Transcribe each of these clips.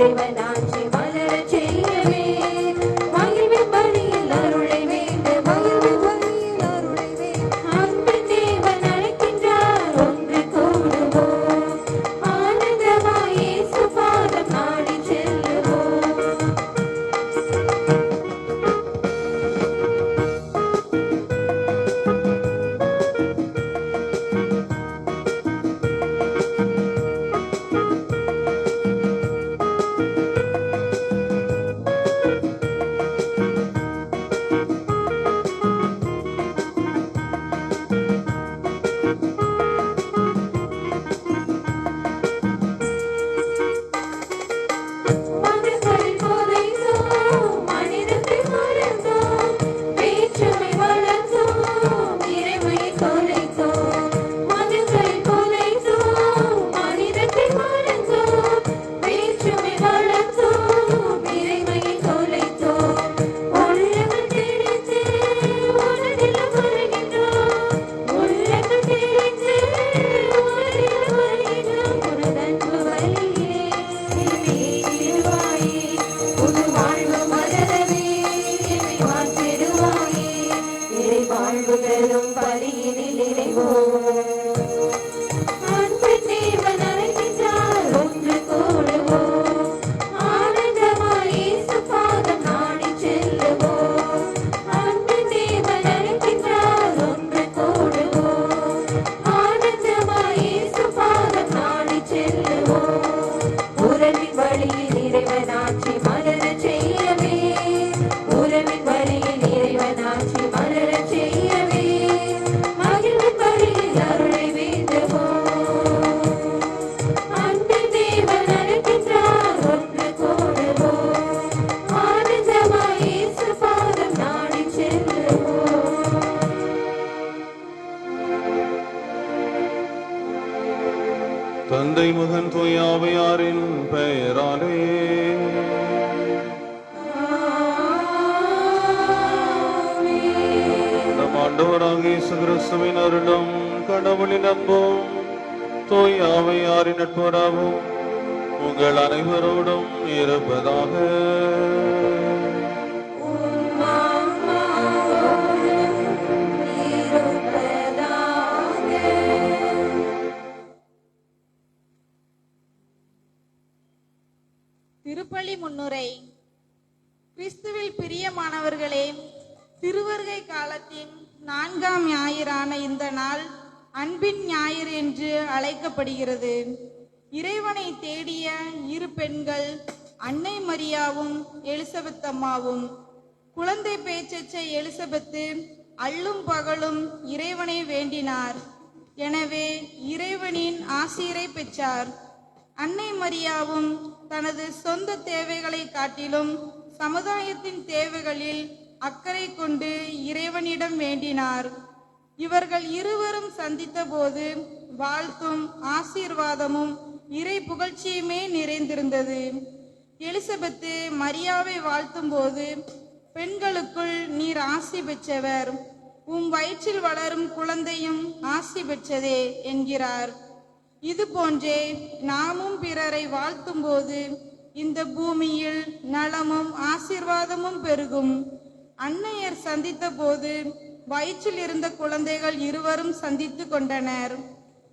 இறைவனாட்சி மலரச் செய்யவே மகிழ்வின் பலியில் அருளை வேண்டு மகிழ்வின் பலியில் அருளை வேண்டு அன்பின் தேவன் அழைக்கின்றார் ஒன்று கூடுவோம் ஆனந்தமாய் இயேசு பாதம் நாடி செல்லுவோம். மனங்களில் புதைந்தோம், மனிதத்தை மறந்தோம், வேற்றுமை வளர்த்தோம், இறைமையை தொலைத்தோம். மனங்களில் புதைந்தோம், மனிதத்தை மறந்தோம், வேற்றுமை வளர்த்தோம், இறைமையை தொலைத்தோம். உள்ளங்கள் தெரிந்து உனதில் வருகின்றோம், உள்ளங்கள் தெரிந்து உனதில் வருகின்றோம். உனதன்பு வழியிலே திருவாயே புது வாழ்வு மலரவே என்னை மாற்றிடுவாயே இறை வாழ்வு தரும் பலியினில் இறைவோம். அன்பின் தேவன் அழைக்கின்றார் ஒன்று கூடுவோம் ஆனந்தமாய் இயேசு பாதம் நாடி செல்லுவோம். அன்பின் தேவன் அழைக்கின்றார் ஒன்று கூடுவோம் ஆனந்தமாய் இயேசு பாதம் நாடி செல்லுவோம். உறவின் வழியில் இறைவனாட்சி மலரச் செய்யவே உறவின் வழியில் இறைவனாட்சி மலரச் செய்யவே மகிழ்வின் வழியில் அருளை வேண்டுவோம். அன்பின் தேவன் அழைக்கின்றார் ஒன்று கூடுவோம் ஆனந்தமாய் இயேசு பாதம் நாடி செல்லுவோம். தந்தை மகன் தூய ஆவியாரின் பெயராலே நம் ஆண்டவராகிய இயேசு கிறிஸ்துவின் அருளும் கடவுளின் அன்பும் தூய ஆவியாரின் நட்புறவும் உங்கள் அனைவரோடும் இருப்பதாக. திருப்பலி முன்னுரை. கிறிஸ்துவில் பிரியமானவர்களே, திருவருகை காலத்தின் 4ஆம் ஞாயிறான இந்த நாள் அன்பின் ஞாயிறு என்று அழைக்கப்படுகிறது. இறைவனை தேடிய இரு பெண்கள் அன்னை மரியாவும் எலிசபெத் அம்மாவும். குழந்தை பேச்சற்ற எலிசபெத்து அல்லும் பகலும் இறைவனை வேண்டினார். எனவே இறைவனின் ஆசீரை பெற்றார். அன்னை மரியாவும் தனது சொந்த தேவைகளை காட்டிலும் சமுதாயத்தின் தேவைகளில் அக்கறை கொண்டு இறைவனிடம் வேண்டினார். இவர்கள் இருவரும் சந்தித்த போது வாழ்த்தும் ஆசீர்வாதமும் இறை புகழ்ச்சியுமே நிறைந்திருந்தது. எலிசபெத்து மரியாவை வாழ்த்தும் போது, பெண்களுக்குள் நீர் ஆசி பெற்றவர், உம் வயிற்றில் வளரும் குழந்தையும் ஆசி பெற்றதே என்கிறார். இது போன்றே நாமும் பிறரை வாழ்த்தும் போது இந்த பூமியில் நலமும் ஆசீர்வாதமும் பெருகும். அன்னையர் சந்தித்த போது வயிற்றில் இருந்த குழந்தைகள் இருவரும் சந்தித்து கொண்டனர்.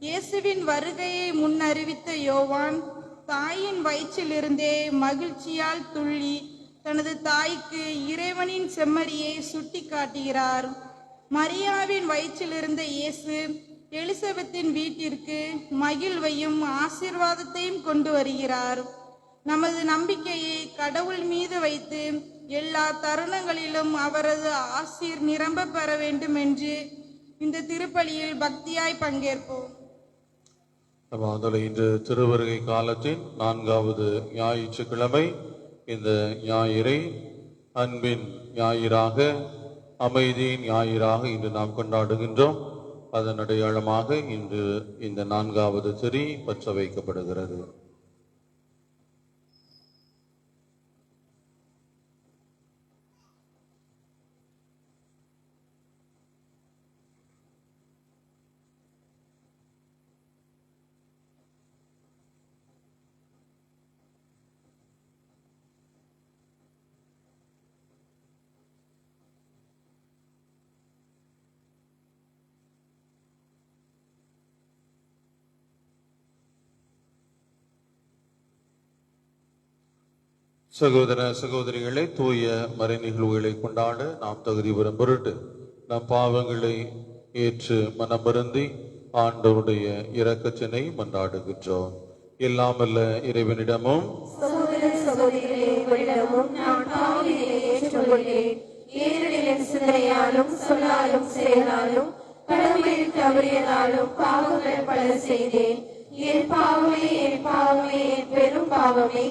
இயேசுவின் வருகையை முன்னறிவித்த யோவான் தாயின் வயிற்றிலிருந்தே மகிழ்ச்சியால் துள்ளி தனது தாய்க்கு இறைவனின் செம்மறியை சுட்டி காட்டுகிறார். மரியாவின் வயிற்றிலிருந்த இயேசு எலிசபெத்தின் வீட்டிற்கு மகிழ்வையும் ஆசீர்வாதத்தையும் கொண்டு வருகிறார். நமது நம்பிக்கையை கடவுள் மீது வைத்து எல்லா தருணங்களிலும் அவரது ஆசீர் நிரம்ப பெற வேண்டும் என்று இந்த திருப்பலியில் பக்தியாய் பங்கேற்போம். இன்று திருவருகை காலத்தின் 4வது ஞாயிற்றுக்கிழமை. இந்த ஞாயிறை அன்பின் ஞாயிறாக, அமைதியின் ஞாயிறாக இன்று நாம் கொண்டாடுகின்றோம். அதன் அடையாளமாக இன்று இந்த 4வது திரி பற்ற வைக்கப்படுகிறது. சகோதர சகோதரிகளை தூய மறை நிகழ்வுகளை கொண்டாட நாம் தகுதி பெறும் பொருட்டு நம் பாவங்களை ஏற்று மனமருந்தி ஆண்டவருடைய இரக்கத்தினை மன்றாடுகின்றோம். எல்லாமல்ல இறைவனிடமும் சகோதர சகோதரிகளே, உங்களிடமும் நான் பாவிகளை ஏற்றுக்கொள்கிறேன். ஏனெனில் என் சிந்தனையாலும் சொல்லாலும் செயலாலும் கடமையில் தவறியதாலும் பாவங்கள் பல செய்தேன். என் பாவமே என் பெரும் பாவமே.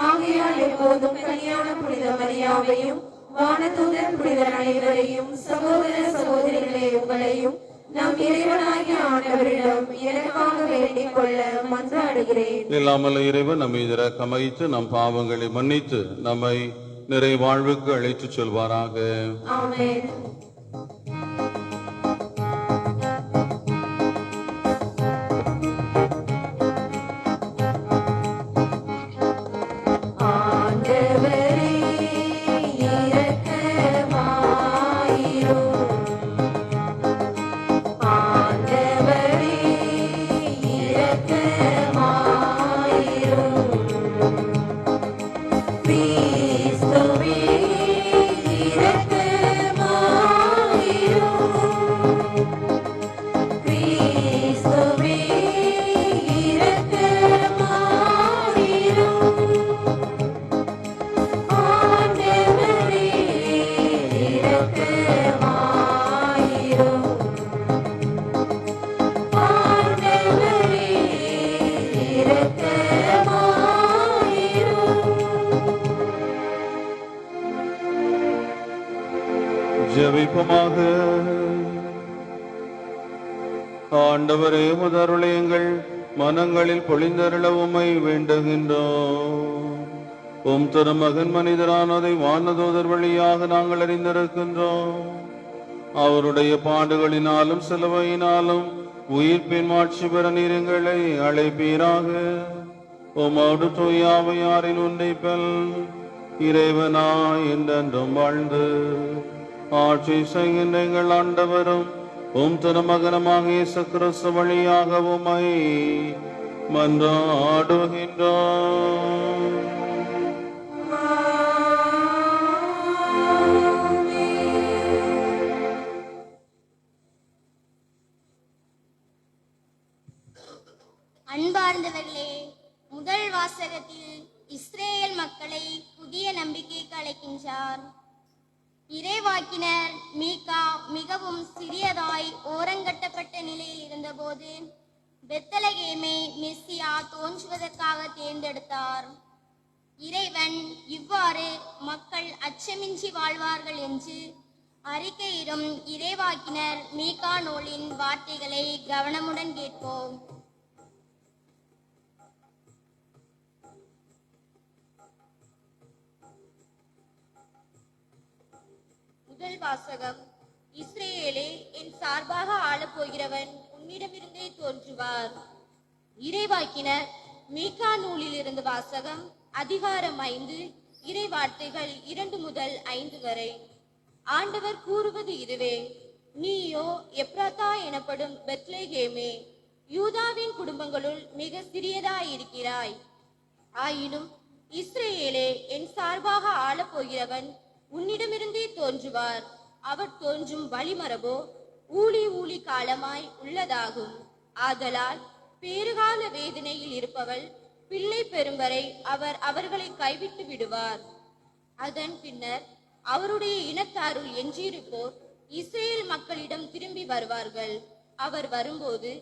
ஆகையால் எப்போதும் கல்யாண புனித மரியாவையும் வானதூதர் புனிதர் அனைவரையும் சகோதர சகோதரிகளே உங்களையும் நம் இறைவனாகிய ஆண்டவரிடம் எனக்காக வேண்டிக் கொள்ள மன்றாடுகிறேன். எல்லாமல்ல இறைவன் நம்மை இரக்கம் வைத்து நம் பாவங்களை மன்னித்து நம்மை நிறை வாழ்வுக்கு அழைத்துச் செல்வாராக. ஆமென். ஜெபிப்போமாக. ஆண்டவரே, முதருளை எங்கள் மனங்களில் பொழிந்தருள உம்மை வேண்டுகின்றோம். உம் திருமகன் மனிதரானதை வானதூதர் வழியாக நாங்கள் அறிந்திருக்கின்றோம். அவருடைய பாடுகளினாலும் சிலுவையினாலும் உயிர்ப்பின் மாட்சி பெற நீர் எங்களை அழைப்பீராக. உமோடு தூயாவையாரின் உன்னைப்பல் இறைவனாய் என்றென்றும் வாழ்ந்து ஆட்சி செய்கின்ற எங்கள் ஆண்டவரும் உம் திருமகனமாக இயேசு கிறிஸ்து வழியாக உம்மை மன்றாடுகின்றோம். அன்பார்ந்தவர்களே, முதல் வாசகத்தில் இஸ்ரேல் மக்களை புதிய நம்பிக்கைக்கு அழைக்கின்றார். இறைவாக்கினர் மீகா மிகவும் சிறியதாய் ஓரங்கட்டப்பட்ட நிலையில் இருந்தபோது பெத்லகேமை மெஸ்ஸியா தோன்றுவதற்காக தேர்ந்தெடுத்தார். இறைவன் இவ்வாறு மக்கள் அச்சமின்றி வாழ்வார்கள் என்று அறிக்கையிடும் இறைவாக்கினர் மீகா நூலின் வார்த்தைகளை கவனமுடன் கேட்போம். முதல் வாசகம். இஸ்ரேலே, என் சார்பாக ஆளப்போகிறவன் உன்னிடமிருந்தே தோன்றுவார். இறைவாக்கினர் மீகா நூலில் இருந்து வாசகம். அதிகாரம் 5, இறை வார்த்தைகள் 2 முதல் 5 வரை. ஆண்டவர் கூறுவது இதுவே: நீயோ எப்ராத்தா எனப்படும் பெத்லகேமே, யூதாவின் குடும்பங்களுள் மிக சிறியதாயிருக்கிறாய். ஆயினும் இஸ்ரேலே, என் சார்பாக ஆளப்போகிறவன் உன்னிடமிருந்தே தோன்றுவார். அவர் தோன்றும் வழிமரபோ ஊழி காலமாய் உள்ளதாகும். ஆதலால் பேறுகால வேதனையில் இருப்பவள் பிள்ளை பெறும் வரை அவர் அவர்களை கைவிட்டு விடுவார். அதன் பின்னர் அவருடைய இனத்தாருள் எஞ்சியிருப்போர் இஸ்ரேல் மக்களிடம் திரும்பி வருவார்கள். அவர் வரும்போது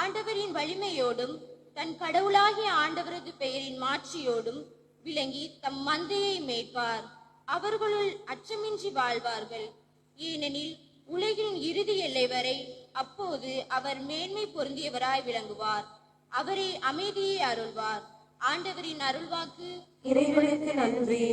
ஆண்டவரின் வலிமையோடும் தன் கடவுளாகிய ஆண்டவரது பெயரின் மாட்சியோடும் விளங்கி தம் மந்தையை மேய்ப்பார். அவர்களுள் அச்சமின்றி வாழ்வார்கள். ஏனெனில் உலகின் இறுதி எல்லை வரை அப்போது அவர் மேன்மை பொருந்தியவராய் விளங்குவார். அவரே அமைதியை அருள்வார். ஆண்டவரின் அருள்வாக்கு. இறைவனுக்கு நன்றி.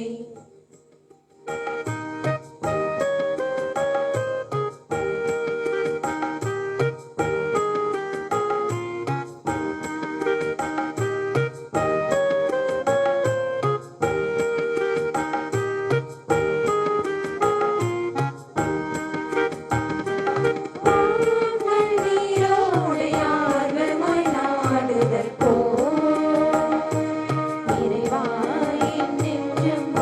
இறைவா என் நெஞ்சம்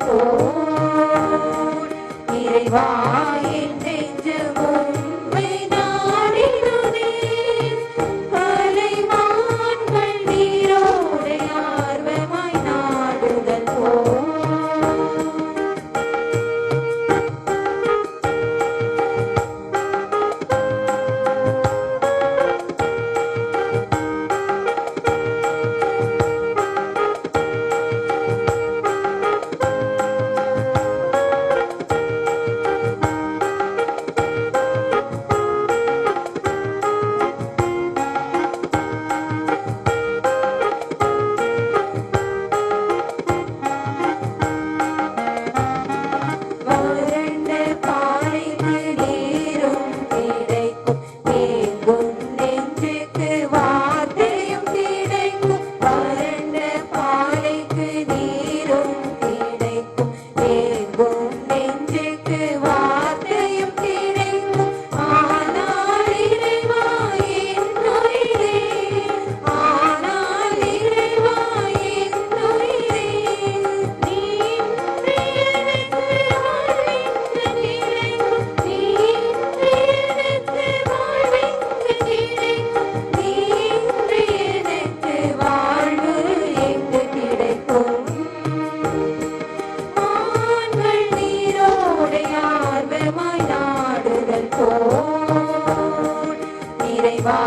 போல் இறைவா என் நெஞ்சம் உம்மை நாடிடுதே. கலைமான்கள் நீரோடை ஆர்வமாய் நாடுதல் போல் வறண்ட பாறைக்கு நீரும் கிடைக்கும், ஏங்கும் நெஞ்சுக்கு வார்த்தையும் கிடைக்கும். வறண்ட பாறைக்கு நீரும் கிடைக்கும், ஏங்கும் நெஞ்சுக்கு வார்த்தையும் கிடைக்கும். ஆனால் இறைவா என் உயிரே, ஆனால் இறைவா என் உயிரே, நீ இறைவா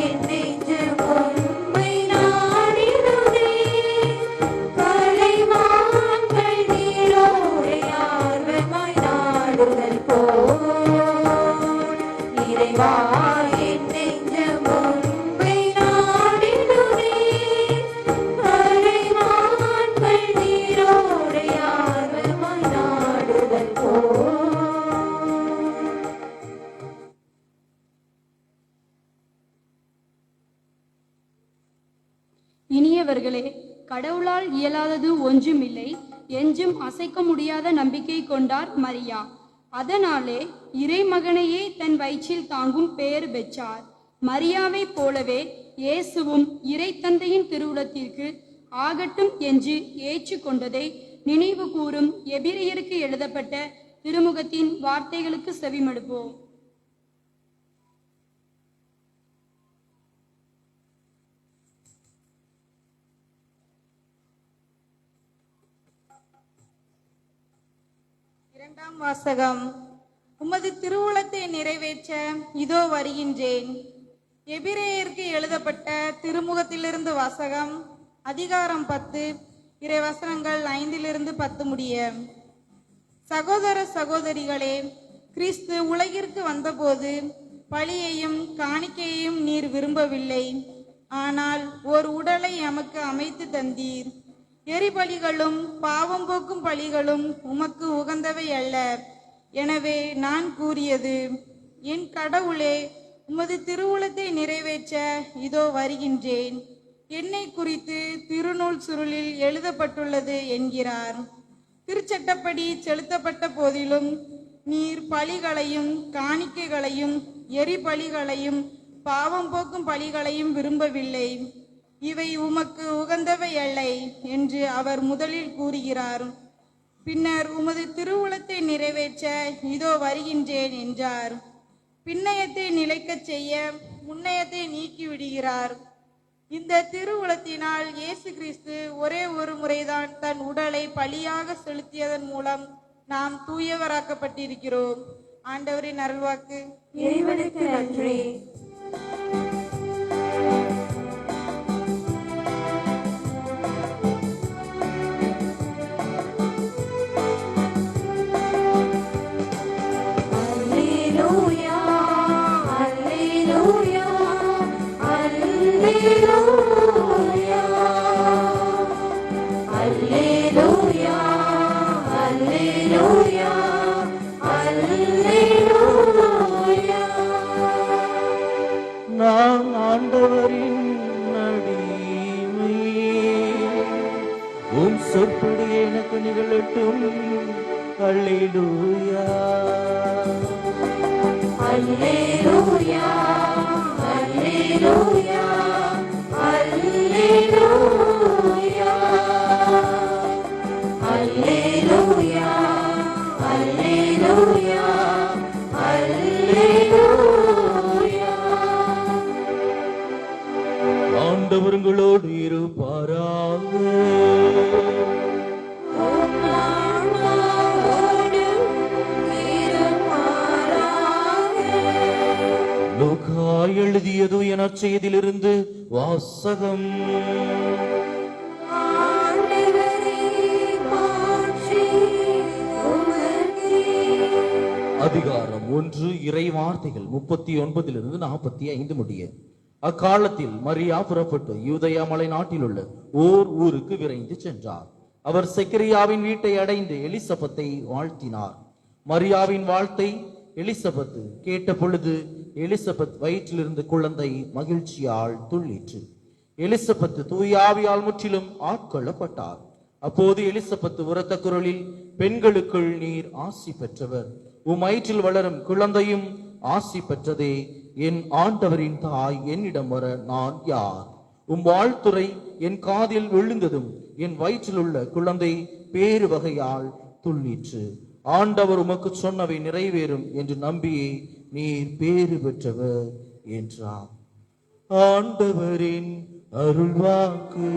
என் நெஞ்சம் உம்மை நாடிடுதே. கலைமான்கள் நீரோடை ஆர்வமாய் நாடுதல் போல் இறைவா என் நெஞ்சம் உம்மை நாடிடுதே. கலைமான்கள் நீரோடை ஆர்வமாய் நாடுதல் போல். இனியவர்களே, கடவுளால் இயலாதது ஒன்றுமில்லை என்றும் அசைக்க முடியாத நம்பிக்கை கொண்டார் மரியா. அதனாலே இறைமகனையே தன் வயிற்றில் தாங்கும் பெயர் பெற்றார். மரியாவைப் போலவே இயேசுவும் இறை தந்தையின் திருவுளத்திற்கு ஆகட்டும் என்று ஏற்றுக்கொண்டதை நினைவு கூறும் எபிரெயருக்கு எழுதப்பட்ட திருமுகத்தின் வார்த்தைகளுக்கு செவிமடுப்போம். இரண்டாம் வாசகம். உமது திருவுளத்தை நிறைவேற்ற இதோ வருகின்றேன். எபிரெயருக்கு எழுதப்பட்ட திருமுகத்திலிருந்து வாசகம். அதிகாரம் 10, இறைவசனங்கள் 5-10 முடிய. சகோதர சகோதரிகளே, கிறிஸ்து உலகிற்கு வந்தபோது பலியையும் காணிக்கையையும் நீர் விரும்பவில்லை, ஆனால் ஒரு உடலை எமக்கு அமைத்து தந்தீர். எரிபலிகளும் பாவம் போக்கும் பலிகளும் உமக்கு உகந்தவை அல்ல. எனவே நான் கூறியது, என் கடவுளே, உமது திருவுளத்தை நிறைவேற்ற இதோ வருகின்றேன். என்னை குறித்து திருநூல் சுருளில் எழுதப்பட்டுள்ளது என்கிறார். திருச்சட்டப்படி செலுத்தப்பட்ட போதிலும் நீர் பலிகளையும் காணிக்கைகளையும் எரிபலிகளையும் பாவம் போக்கும் பலிகளையும் விரும்பவில்லை, இவை உமக்கு உகந்தவை அல்ல என்று அவர் முதலில் கூறுகிறார். பின்னர் உமது திருவுளத்தை நிறைவேற்ற இதோ வருகின்றேன் என்றார். பின்னையத்தை நிலைக்கச் செய்ய முன்னையத்தை நீக்கிவிடுகிறார். இந்த திருவுளத்தினால் இயேசு கிறிஸ்து ஒரே ஒரு முறைதான் தன் உடலை பலியாக செலுத்தியதன் மூலம் நாம் தூயவராக்கப்பட்டிருக்கிறோம். ஆண்டவரின் அருள்வாக்கு. இறைவனுக்கு நன்றி. நான் ஆண்டவரின் அடிமை, உம் சொற்படி எனக்கு நிகழட்டும். அல்லேலூயா அல்லேலூயா அல்லேலூயா அல்லேலூயா அல்லேலூயா. ஆண்டவர் உங்களோடு இருப்பாராக. லூக்கா எழுதியது என செய்தியிலிருந்து வாசகம். அதிகாரம் 1, இறை வார்த்தைகள் 39 45 முடிய. அக்காலத்தில் மரியா புறப்பட்டு யூதயா மலை நாட்டில் உள்ள ஓர் ஊருக்கு விரைந்து சென்றார். அவர் செக்கரியாவின் வீட்டை அடைந்து எலிசபெத்தை வாழ்த்தினார். மரியாவின் வாழ்த்தை எலிசபெத் கேட்ட பொழுது எலிசபெத் வயிற்றிலிருந்து குழந்தை மகிழ்ச்சியால் துள்ளிற்று. எலிசபெத் தூயாவியால் முற்றிலும் ஆட்கொள்ளப்பட்டார். அப்போது எலிசபெத் உரத்த குரலில், பெண்களுக்குள் நீர் ஆசி பெற்றவர், உம் வயிற்றில் வளரும் குழந்தையும் ஆசி பெற்றதே. என் ஆண்டவரின் தாய் என்னிடம் வர நான் யார்? உம் வாழ்த்துரை என் காதில் விழுந்ததும் என் வயிற்றில் உள்ள குழந்தை பேறு வகையால் துள்ளிற்று. ஆண்டவர் உமக்கு சொன்னவை நிறைவேறும் என்று நம்பியே நீர் பேறு பெற்றவர் என்றார். ஆண்டவரின் அருள்வாக்கு.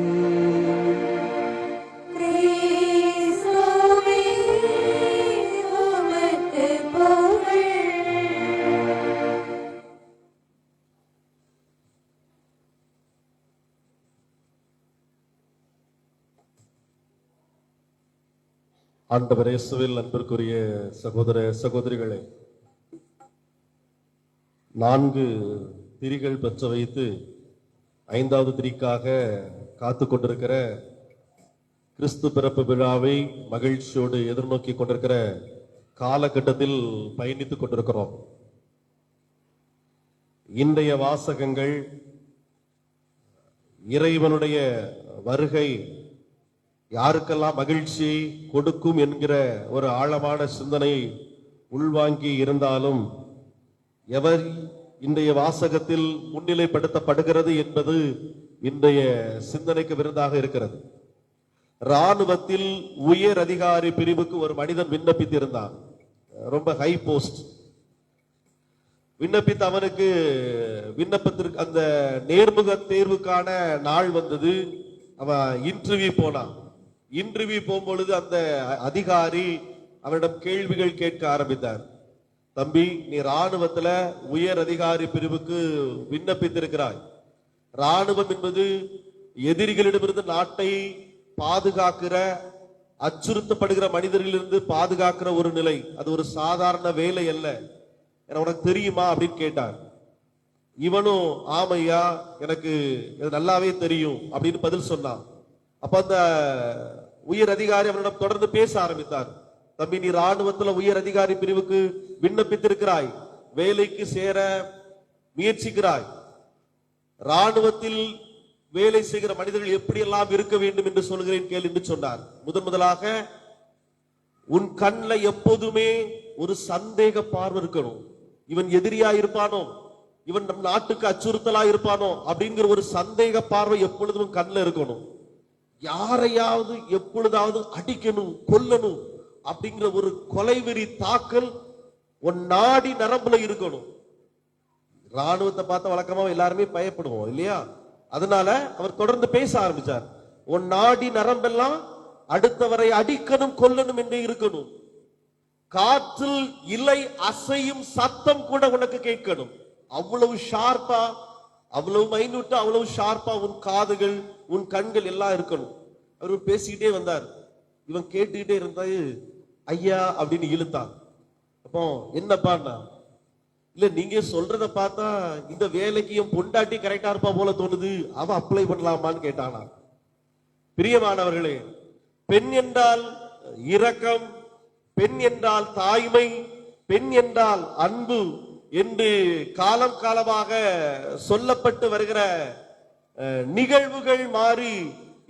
ஆண்டவர் இயேசுவில் அன்பிற்குரிய சகோதர சகோதரிகளே, 4 திரிகள் பற்ற வைத்து 5வது திரிக்காக காத்து கொண்டிருக்கிற கிறிஸ்து பிறப்பு விழாவை மகிழ்ச்சியோடு எதிர்நோக்கி கொண்டிருக்கிற காலகட்டத்தில் பயணித்துக் கொண்டிருக்கிறோம். இன்றைய வாசகங்கள் இறைவனுடைய வருகை யாருக்கெல்லாம் மகிழ்ச்சி கொடுக்கும் என்கிற ஒரு ஆழமான சிந்தனையை உள்வாங்கி இருந்தாலும், எவர் இன்றைய வாசகத்தில் முன்னிலைப்படுத்தப்படுகிறது என்பது இன்றைய சிந்தனைக்கு விருந்தாக இருக்கிறது. இராணுவத்தில் உயர் அதிகாரி பிரிவுக்கு ஒரு மனிதன் விண்ணப்பித்திருந்தான். ரொம்ப ஹை போஸ்ட் விண்ணப்பித்து அவனுக்கு விண்ணப்பத்திற்கு அந்த நேர்முக தேர்வுக்கான நாள் வந்தது. அவன் இன்டர்வியூ போனான். இன்டர்வியூ போகும்பொழுது அந்த அதிகாரி அவரிடம் கேள்விகள் கேட்க ஆரம்பித்தார். தம்பி, நீ ராணுவத்துல உயர் அதிகாரி பிரிவுக்கு விண்ணப்பித்திருக்கிறாய். ராணுவம் என்பது எதிரிகளிடமிருந்து நாட்டை பாதுகாக்கிற, அச்சுறுத்தப்படுகிற மனிதர்களிலிருந்து பாதுகாக்கிற ஒரு நிலை. அது ஒரு சாதாரண வேலை அல்ல. உனக்கு தெரியுமா அப்படின்னு கேட்டார். இவனும் ஆமையா, எனக்கு நல்லாவே தெரியும் அப்படின்னு பதில் சொன்னான். அப்ப அந்த உயர் அதிகாரி அவனிடம் தொடர்ந்து பேச ஆரம்பித்தார். தம்பி, நீ ராணுவத்துல உயர் அதிகாரி பிரிவுக்கு விண்ணப்பித்திருக்கிறாய், வேலைக்கு சேர முயற்சிக்கிறாய். ராணுவத்தில் வேலை செய்கிற மனிதர்கள் எப்படியெல்லாம் இருக்க வேண்டும் என்று சொல்கிறேன் கேள் என்று சொன்னார். முதலாக உன் கண்ல எப்போதுமே ஒரு சந்தேக பார்வை இருக்கணும். இவன் எதிரியா இருப்பானோ, இவன் நம் நாட்டுக்கு அச்சுறுத்தலா இருப்பானோ அப்படிங்கிற ஒரு சந்தேக பார்வை எப்பொழுதும் கண்ணில் இருக்கணும். யாரையாவது எப்பொழுதாவது அடிக்கணும், கொல்லணும் அப்படிங்கிற ஒரு கொலைவெறி தாக்கல் உன் நாடி நரம்புல இருக்கணும். ராணுவத்தை பார்த்த வழக்கமா எல்லாருமே பயப்படுவோம் இல்லையா? அதனால அவர் தொடர்ந்து பேச ஆரம்பிச்சார். உன் நாடி நரம்பெல்லாம் அடுத்தவரை அடிக்கணும், கொல்லணும் என்று இருக்கணும். காற்றில் இலை அசையும் சத்தம் கூட உனக்கு கேட்கணும். அவ்வளவு ஷார்ப்பா, அவ்வளவு மைனூட்டா, அவ்வளவு ஷார்ப்பா உன் காதுகள், உன் கண்கள் எல்லாம் இருக்கணும். அவர் பேசிக்கிட்டே வந்தார். இவன் கேட்டுக்கிட்டே இருந்தா, ஐயா அப்படின்னு இழுத்தான். அப்போ என்னப்பா, இல்ல நீங்க சொல்றத பார்த்தா இந்த வேலைக்கு என் பொண்டாட்டி கரெக்டா இருப்பா போல தோணுது, அவ அப்ளை பண்ணலாமான்னு கேட்டானா. பிரியமானவர்களே, பெண் என்றால் இரக்கம், பெண் என்றால் தாய்மை, பெண் என்றால் அன்பு என்று காலம் காலமாக சொல்லப்பட்டு வருகிற நிகழ்வுகள் மாறி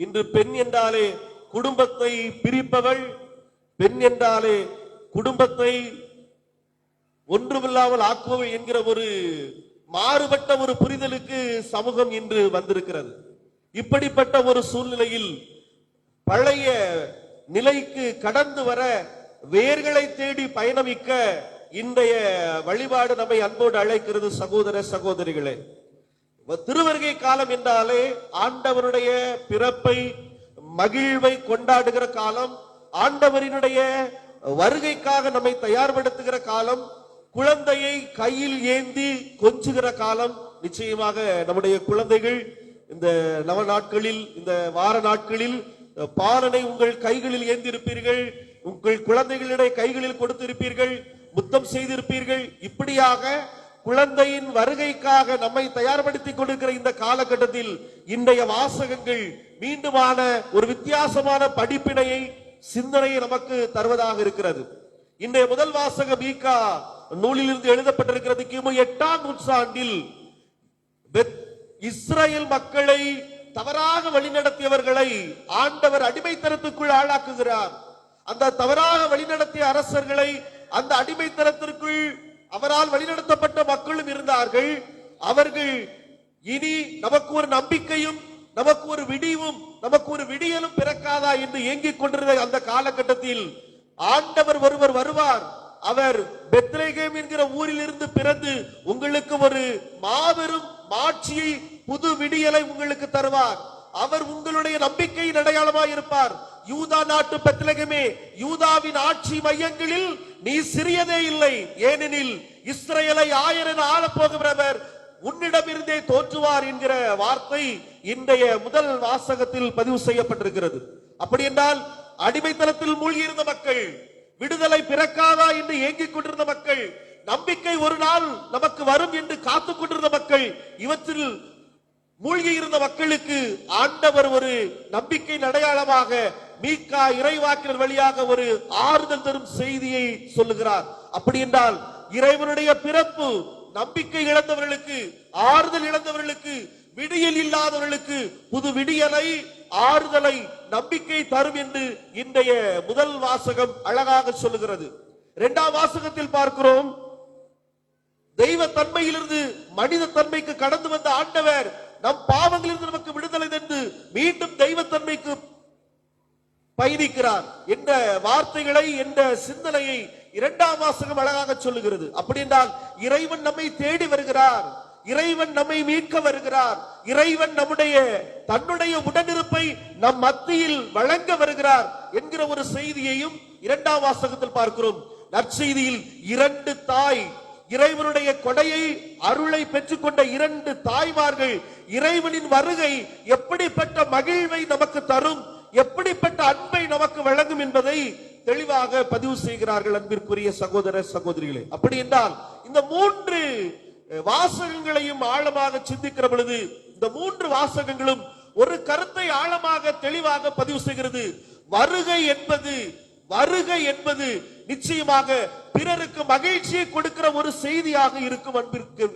இன்று பெண் என்றாலே குடும்பத்தை பிரிப்பவள், பெண் என்றாலே குடும்பத்தை ஒன்றுமில்லாமல் ஆக்குபவள் என்கிற ஒரு மாறுபட்ட ஒரு புரிதலுக்கு சமூகம் இன்று வந்திருக்கிறது. இப்படிப்பட்ட ஒரு சூழ்நிலையில் பழைய நிலைக்கு கடந்து வர, வேர்களை தேடி பயணமிக்க இன்றைய வழிபாடு நம்மை அன்போடு அழைக்கிறது. சகோதர சகோதரிகளே, திருவருகை காலம் என்றாலே ஆண்டவருடைய பிறப்பை மகிழ்வை கொண்டாடுகிற காலம், ஆண்டவரினுடைய வருகைக்காக நம்மை தயார்படுத்துகிற காலம், குழந்தையை கையில் ஏந்தி கொஞ்சுகிற காலம். நிச்சயமாக நம்முடைய குழந்தைகள் இந்த நவ நாட்களில், இந்த வார நாட்களில் பாலனை உங்கள் கைகளில் ஏந்திருப்பீர்கள், உங்கள் குழந்தைகளுடைய கைகளில் கொடுத்திருப்பீர்கள், முத்தம் செய்திருப்பீர்கள். இப்படியாக குழந்தையின் வருகைக்காக நம்மை தயார்படுத்திக் கொண்டிருக்கிற இந்த காலகட்டத்தில் இன்றைய வாசகங்கள் மீண்டுமான ஒரு வித்தியாசமான படிப்பினையை, சிந்தனையை நமக்கு தருவதாக இருக்கிறது. இன்றைய முதல் வாசகம் மீகா நூலிலிருந்து எழுதப்பட்டிருக்கிறது. கிமு 8ஆம் நூற்றாண்டில் இஸ்ரேல் மக்களை தவறாக வழிநடத்தியவர்களை ஆண்டவர் அடிமைத்தனத்துக்குள் ஆளாக்குகிறார். அந்த தவறாக வழிநடத்திய அரசர்களை அந்த அடிமைத்தனத்திற்குள் அவரால் வழிநடத்தப்பட்ட மக்களும் இருந்தார்கள். அவர்கள் இனி நமக்கு ஒரு நம்பிக்கையும், நமக்கு ஒரு விடிவும், நமக்கு ஒரு விடியலும் பிறக்காதா என்று ஏங்கிக் கொண்டிருந்த அந்த காலகட்டத்தில் ஆண்டவர் ஒருவர் வருவார். அவர் பெத்லகேம் என்கிற ஊரில் இருந்து பிறந்து உங்களுக்கு ஒரு மாபெரும் மாட்சியை, புது விடியலை உங்களுக்கு தருவார். அவர் உங்களுடைய நம்பிக்கையின் அடையாளமாய் இருப்பார். யூதா நாட்டு பெத்லகேமே, யூதாவின் ஆட்சி மையங்களில் நீ சிறியதே இல்லை, ஏனெனில் இஸ்ரேலை 1000 ஆளப் போகிறவர் உன்னிடம் இருந்தே தோற்றுவார் என்கிற வார்த்தை இன்றைய முதல் வாசகத்தில் பதிவு செய்யப்பட்டிருக்கிறது. அப்படி என்றால் அடிமைத்தனத்தில் மூழ்கி இருந்த மக்கள், விடுதலை பிறக்காதா என்று ஏங்கிக் கொண்டிருந்த மக்கள், நம்பிக்கை ஒரு நாள் நமக்கு வரும் என்று காத்துக் கொண்டிருந்த மக்கள், இவற்றில் மூழ்கி இருந்த மக்களுக்கு ஆண்டவர் ஒரு நம்பிக்கை அடையாளமாக மீகா இறைவாக்கினர் வழியாக ஒரு ஆறுதல் தரும் செய்தியை சொல்லுகிறார். அப்படி என்றால் இறைவனுடைய பிறப்பு நம்பிக்கை இழந்தவர்களுக்கு, ஆறுதல் இழந்தவர்களுக்கு, விடியல் இல்லாதவர்களுக்கு புது விடியலை, ஆறுதலை, நம்பிக்கை தரும் என்று இன்றைய முதல் வாசகம் அழகாக சொல்லுகிறது. இரண்டாம் வாசகத்தில் பார்க்கிறோம், தெய்வ தன்மையிலிருந்து மனித தன்மைக்கு கடந்து வந்த ஆண்டவர் நம் பாவங்களிலிருந்து நமக்கு விடுதலை தந்து மீண்டும் தெய்வ தன்மைக்கு பயணிக்கிறார் என்ற வார்த்தைகளை, என்ற சிந்தனையை இரண்டாம் வாசகம் அழகாக சொல்லுகிறது. அப்படி என்றால் இறைவன் நம்மை தேடி வருகிறார், இறைவன் நம்மை மீட்க வருகிறார், இறைவன் தன்னுடைய உடனிருப்பை நம் மத்தியில் வழங்க வருகிறார் என்கிற ஒரு செய்தியையும் இரண்டாம் வாசகத்தில் பார்க்கிறோம். நற்செய்தியில் 2 தாய், இறைவனுடைய கொடையை, அருளை பெற்றுக்கொண்ட 2 தாய்மார்கள் இறைவனின் வருகை எப்படிப்பட்ட மகிழ்வை நமக்கு தரும், எப்படிப்பட்ட அன்பை நமக்கு வழங்கும் என்பதை தெளிவாக பதிவு செய்கிறார்கள். அன்பிற்குரிய சகோதர சகோதரிகளே, அப்படி என்றால் இந்த 3 வாசகங்களையும் ஆழமாக சிந்திக்கிற பொழுது இந்த 3 வாசகங்களும் ஒரு கருத்தை ஆழமாக தெளிவாக பதிவு செய்கிறது. வருகை என்பது நிச்சயமாக பிறருக்கு மகிழ்ச்சியை கொடுக்கிற ஒரு செய்தியாக இருக்கும், அன்பிற்கு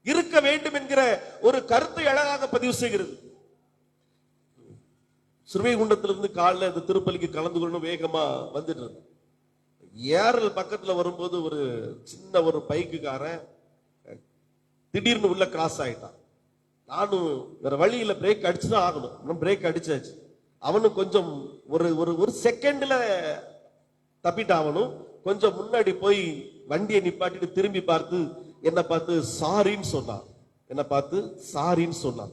இருக்க வேண்டும் என்கிற ஒரு கருத்தை அழகாக பதிவு செய்கிறது. சிறுவைகுண்டத்திலிருந்து காலைல இந்த திருப்பலிக்கு கலந்து கொள்ளணும் வேகமா வந்துட்டு இருந்தேன். ஏரல் பக்கத்துல வரும்போது ஒரு சின்ன ஒரு பைக்குக்காரன் திடீர்னு உள்ள கிராஸ் ஆயிட்டான். நானும் வேற வழியில பிரேக் அடிச்சுதான் ஆகணும், பிரேக் அடிச்சாச்சு. அவனும் கொஞ்சம் ஒரு செகண்ட்ல தப்பிட்டாவனும் கொஞ்சம் முன்னாடி போய் வண்டியை நிப்பாட்டிட்டு திரும்பி பார்த்து என்ன பார்த்து சாரின்னு சொன்னான்.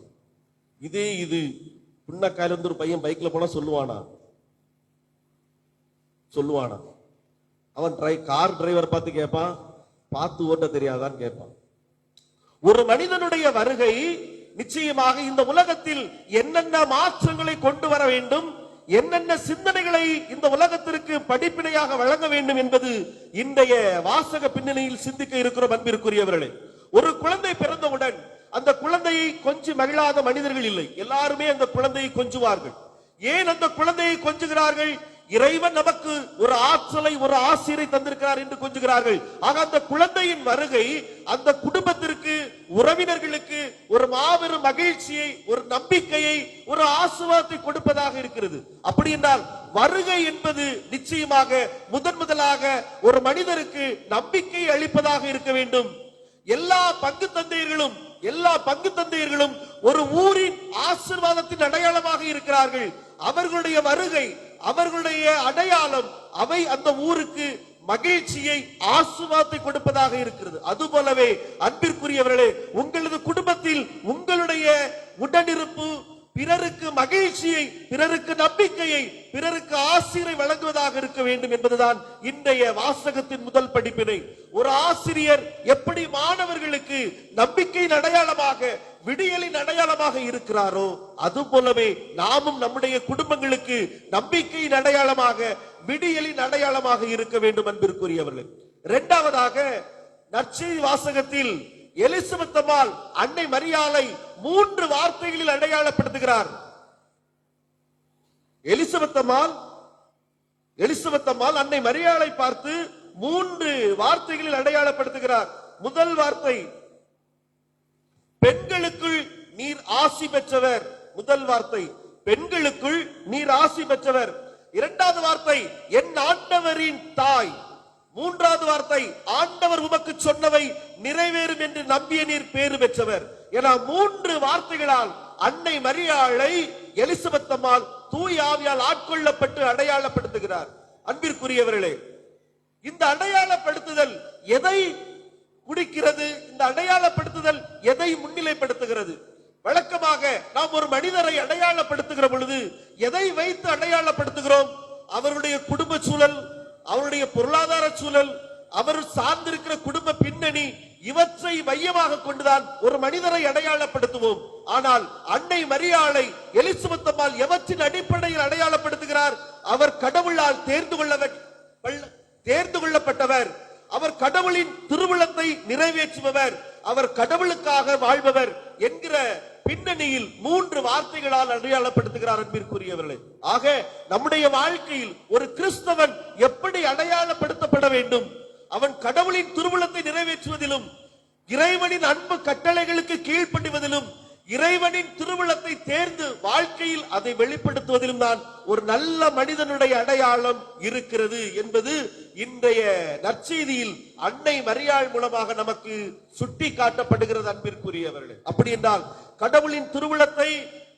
இது புண்ணக்காயில இருந்து ஒரு பையன் பைக்ல போனா சொல்லுவானா? அவன் கார் டிரைவர் பார்த்து கேட்பான், பார்த்து ஓட்ட தெரியாதான்னு கேட்பான். ஒரு மனிதனுடைய வருகை நிச்சயமாக இந்த உலகத்தில் என்னென்ன மாற்றங்களை கொண்டு வர வேண்டும், என்னென்ன சிந்தனைகளை இந்த உலகத்திற்கு படிப்பினையாக வழங்க வேண்டும் என்பது இன்றைய வாசக பின்னணியில் சிந்திக்க இருக்கிறோம். அன்பிற்குரியவர்களே, ஒரு குழந்தை பிறந்தவுடன் அந்த குழந்தையை கொஞ்சி மகிழாத மனிதர்கள் இல்லை, எல்லாருமே அந்த குழந்தையை கொஞ்சுவார்கள். ஏன் அந்த குழந்தையை கொஞ்சுகிறார்கள்? இறைவன் நமக்கு ஒரு ஆற்றலை, ஒரு ஆசிரை தந்திருக்கிறார் என்று கொஞ்சுகிறார்கள். ஆக அந்த குழந்தையின் வருகை அந்த குடும்பத்திற்கு, உறவினர்களுக்கு ஒரு மாபெரும் மகிழ்ச்சியை, ஒரு நம்பிக்கையை, ஒரு ஆசீர்வாதத்தை கொடுப்பதாக இருக்கிறது. அப்படி என்றால் வருகை என்பது நிச்சயமாக முதலாக ஒரு மனிதருக்கு நம்பிக்கை அளிப்பதாக இருக்க வேண்டும். எல்லா பங்கு தந்தையர்களும் ஒரு ஊரின் ஆசீர்வாதத்தின் அடையாளமாக இருக்கிறார்கள். அவர்களுடைய வருகை, அவர்களுடைய அடையாளம், அவை அந்த ஊருக்கு மகிழ்ச்சியை, ஆசீர்வாதத்தை கொடுப்பதாக இருக்கிறது. அதுபோலவே அன்பிற்குரியவர்களே, உங்களது குடும்பத்தில் உங்களுடைய உடனிருப்பு பிறருக்கு மகிழ்ச்சியை, பிறருக்கு நம்பிக்கையை, பிறருக்கு ஆசிரை வழங்குவதாக இருக்க வேண்டும் என்பதுதான் இன்றைய வாசகத்தின் முதல் படிப்பினை. ஒரு ஆசிரியர் எப்படி மாணவர்களுக்கு நம்பிக்கையின் அடையாளமாக, விடியலின் அடையாளமாக இருக்கிறாரோ, அதுபோலவே நாமும் நம்முடைய குடும்பங்களுக்கு நம்பிக்கையின் அடையாளமாக, விடியலின் அடையாளமாக இருக்க வேண்டும் அன்பிற்குரியவர்கள். இரண்டாவதாக, நற்செய்தி வாசகத்தில் எலிசபெத் அம்மாள் அன்னை மரியாளை 3 வார்த்தைகளில் அடையாளப்படுத்துகிறார். எலிசபெத் அம்மாள் அன்னை மரியாளை பார்த்து 3 வார்த்தைகளில் அடையாளப்படுத்துகிறார். முதல் வார்த்தை, பெண்களுக்குள் நீர் ஆசி பெற்றவர். முதல் வார்த்தை, பெண்களுக்குள் நீர் ஆசி பெற்றவர். இரண்டாவது வார்த்தை, என் ஆண்டவரின் தாய். மூன்றாவது வார்த்தை, ஆண்டவர் உமக்கு சொன்னவை நிறைவேறும் என்று நம்பிய நீர் பேறு பெற்றவர். என 3 வார்த்தைகளால் அன்னை மரியாளை எலிசபெத் அம்மாள் தூய ஆவியால் ஆட்கொள்ளப்பட்டு அடையாளப்படுத்துகிறார். அன்பிற்குரியவர்களே, இந்த அடையாளப்படுத்துதல் எதை குடிக்கிறது? இந்த அடையாளப்படுத்துதல் எதை முன்னிலைப்படுத்துகிறது? வழக்கமாக நாம் ஒரு மனிதரை அடையாளப்படுத்துகிற பொழுது எதை வைத்து அடையாளப்படுத்துகிறோம்? அவருடைய குடும்ப சூழல், அவருடைய பொருளாதார சூழல், அவர் சார்ந்திருக்கிற குடும்ப பின்னணி, இவற்றை மையமாக கொண்டுதான் ஒரு மனிதரை அடையாளப்படுத்துவோம். ஆனால் அன்னை மரியாளை எலிசபெத் அம்மாள் எவற்றின் அடிப்படையில் அடையாளப்படுத்துகிறார்? அவர் கடவுளால் தேர்ந்து கொள்ளப்பட்டவர், அவர் கடவுளின் திருவுளத்தை நிறைவேற்றுபவர், அவர் கடவுளுக்காக வாழ்பவர் என்கிற பின்னணியில் 3 வார்த்தைகளால் அடையாளப்படுத்துகிறார் அன்பிற்குரியவர்களே. ஆக நம்முடைய வாழ்க்கையில் ஒரு கிறிஸ்தவன் எப்படி அடையாளப்படுத்தப்பட வேண்டும்? அவன் கடவுளின் திருவுளத்தை நிறைவேற்றுவதிலும், இறைவனின் அன்பு கட்டளைகளுக்கு கீழ்ப்படிவதிலும், இறைவனின் திருவுளத்தை தேர்ந்து வாழ்க்கையில் அதை வெளிப்படுத்துவதிலும் தான் ஒரு நல்ல மனிதனுடைய அடையாளம் இருக்கிறது என்பது இன்றைய நற்செய்தியில் அன்னை மரியாள் மூலமாக நமக்கு சுட்டி காட்டப்படுகிறது அன்பிற்குரியவர்களே. அப்படி என்றால் கடவுளின் திருவுளத்தை,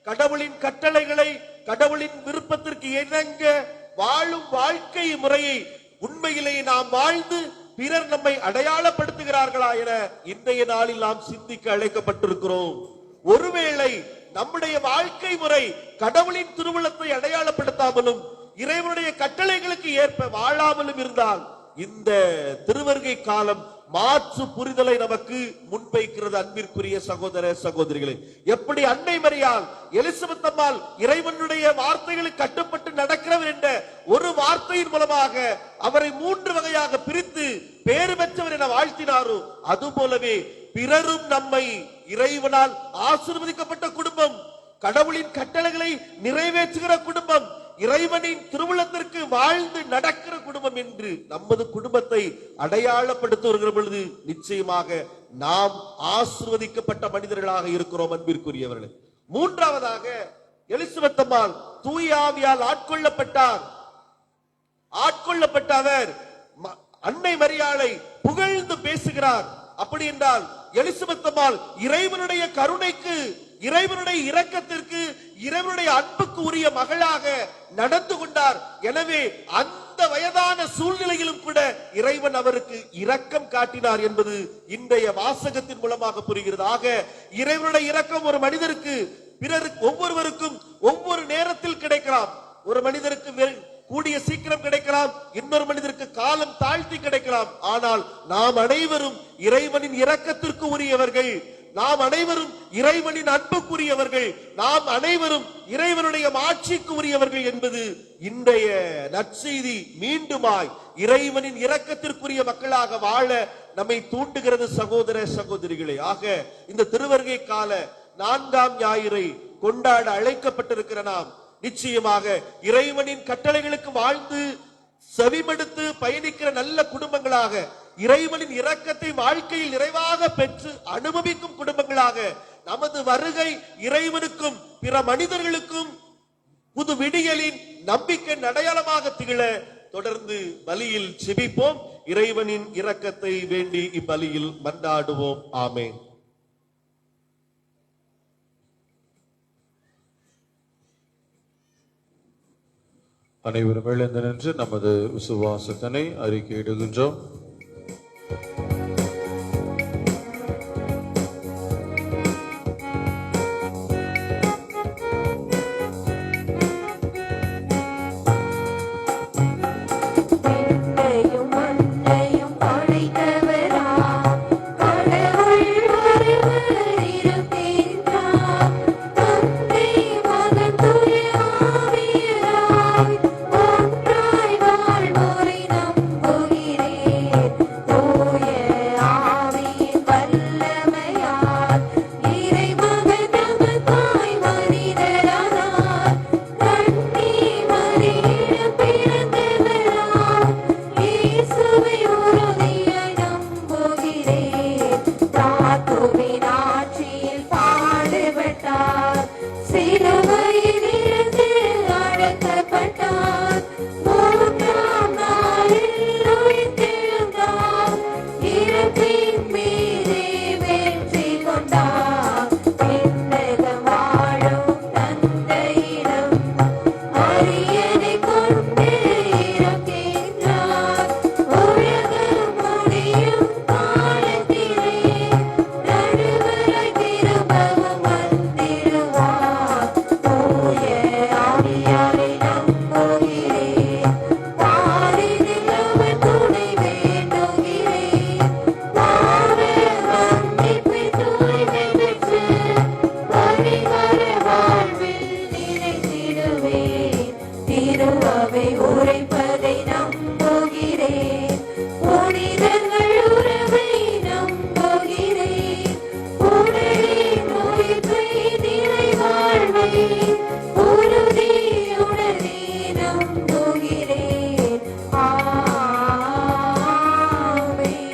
கடவுளின் கட்டளைகளை, கடவுளின் விருப்பத்திற்கு இணங்க வாழும் வாழ்க்கை முறையை உண்மையிலேயே நாம் வாழ்ந்து பிறர் நம்மை அடையாளப்படுத்துகிறார்களா என இன்றைய நாளில் நாம் சிந்திக்க அழைக்கப்பட்டிருக்கிறோம். ஒருவேளை நம்முடைய வாழ்க்கை முறை கடவுளின் திருவுளத்தை அடையாளப்படுத்தாமலும், இறைவனுடைய கட்டளைகளுக்கு ஏற்ப வாழாமலும் இருந்தால் இந்த திருவருகை காலம் மாற்று புரிதலை நமக்கு முன்வைக்கிறது அன்பிற்குரிய சகோதர சகோதரிகளே. எப்படி அன்னை மரியாள் எலிசபெத் அம்மாள் இறைவனுடைய வார்த்தைகளுக்கு கட்டுப்பட்டு நடக்கிறவர் என்ற ஒரு வார்த்தையின் மூலமாக அவரை 3 வகையாக பிரித்து பேறு பெற்றவர் என வாழ்த்தினாரோ, அதுபோலவே பிறரும் நம்மை இறைவனால் ஆசீர்வதிக்கப்பட்ட குடும்பம், கடவுளின் கட்டளைகளை நிறைவேற்றுகிற குடும்பம், இறைவனின் திருவுளத்திற்கு வாழ்ந்து நடக்கிற குடும்பம் என்று நமது குடும்பத்தை அடையாளப்படுத்துகிற பொழுது நிச்சயமாக நாம் ஆசீர்வதிக்கப்பட்ட மனிதர்களாக இருக்கிறோம் அன்பிற்குரியவர்களே. மூன்றாவதாக, எலிசபெத் அம்மாள் தூய ஆவியால் ஆட்கொள்ளப்பட்ட அவர் அன்னை மரியாளை புகழ்ந்து பேசுகிறார். அப்படி என்றால் எலிசபெத் அம்மாள் இறைவனுடைய கருணைக்கு, இறைவனுடைய இரக்கத்திற்கு, இறைவனுடைய அன்புக்கு உரிய மகளாக நடந்து கொண்டார். எனவே அந்த வயதான சூழ்நிலையிலும் கூட இறைவன் அவருக்கு இரக்கம் காட்டினார் என்பது இன்றைய வாசகத்தின் மூலமாக புரிகிறது. ஆக இறைவனுடைய இரக்கம் ஒரு மனிதருக்கு, பிறருக்கு, ஒவ்வொருவருக்கும் ஒவ்வொரு நேரத்தில் கிடைக்கலாம். ஒரு மனிதருக்கு கூடிய சீக்கிரம் கிடைக்கலாம், இன்னொரு மனிதருக்கு காலம் தாழ்த்தி கிடைக்கலாம். ஆனால் நாம் அனைவரும் இறைவனின் இரக்கத்திற்கு உரியவர்கள், நாம் அனைவரும் இறைவனின் அன்புக்குரியவர்கள், நாம் அனைவரும் இறைவனுடைய ஆட்சிக்கு உரியவர்கள் என்பது இன்றைய நற்செய்தி மீண்டுமாய் இறைவனின் இரக்கத்திற்குரிய மக்களாக வாழ நம்மை தூண்டுகிறது சகோதர சகோதரிகளே. ஆக இந்த திருவருகை கால 4ஆம் ஞாயிறை கொண்டாட அழைக்கப்பட்டிருக்கிற நாம் நிச்சயமாக இறைவனின் கட்டளைகளுக்கு வாழ்ந்து செவிமடுத்து பயணிக்கிற நல்ல குடும்பங்களாக, இறைவனின் இரக்கத்தை வாழ்க்கையில் நிறைவாக பெற்று அனுபவிக்கும் குடும்பங்களாக நமது வருகை இறைவனுக்கும் பிற மனிதர்களுக்கும் புது விடியலின் நம்பிக்கை அடையாளமாக திகழ தொடர்ந்து பலியில் செபிப்போம். இறைவனின் இரக்கத்தை வேண்டி இப்பலியில் மன்றாடுவோம். ஆமென். அனைவரும் எழுந்து நின்று நமது விசுவாசத்தினை அறிக்கையிடுகின்றோம். விண்ணையும் மண்ணையும் படைத்தவராம் கடவுள் ஒருவர் இருக்கின்றார். தந்தை மகன் தூய ஆவியராய் ஒன்றாய் வாழ்வோரை நம்புகிறேன். தூய ஆவியின் வல்லமையால் இறைமகன் நமக்காய் மனிதரானார். கன்னி மரியிடம் பிறந்தவராம் இயேசுவை உறுதியாய் நம்புகிறேன். தாத்துவின் ஆட்சியில் பாடுபட்டார். சிலுவையில் இருந்து அடக்கப்பட்டார். மூன்றாம் நாளில் உயிர்த்தெழுந்தார். இறப்பின் மீதே வெற்றி கொண்டார். விண்ணகம் வாழும் தந்தையிடம் அரியணை கொண்டு இருக்கின்றார். உலகம் முடியும் காலத்திலே நடுவராய் திரும்பவும் வந்திடுவார். தூய ஆவியாரை நம்புகிறேன். பாரினில் அவர் துணை வேண்டுகிறேன். பாவ மன்னிப்பின் தூய்மை பெற்று பரிகார வாழ்வில் நிலைத்திடுவேன். திருஅவை உரைப்பதை நம்புகிறேன். புனிதர்கள் உறவை நம்புகிறேன். உடலின் உயிர்ப்பை நிலை வாழ்வை உறுதியுடனே நம்புகிறேன். ஆமென்.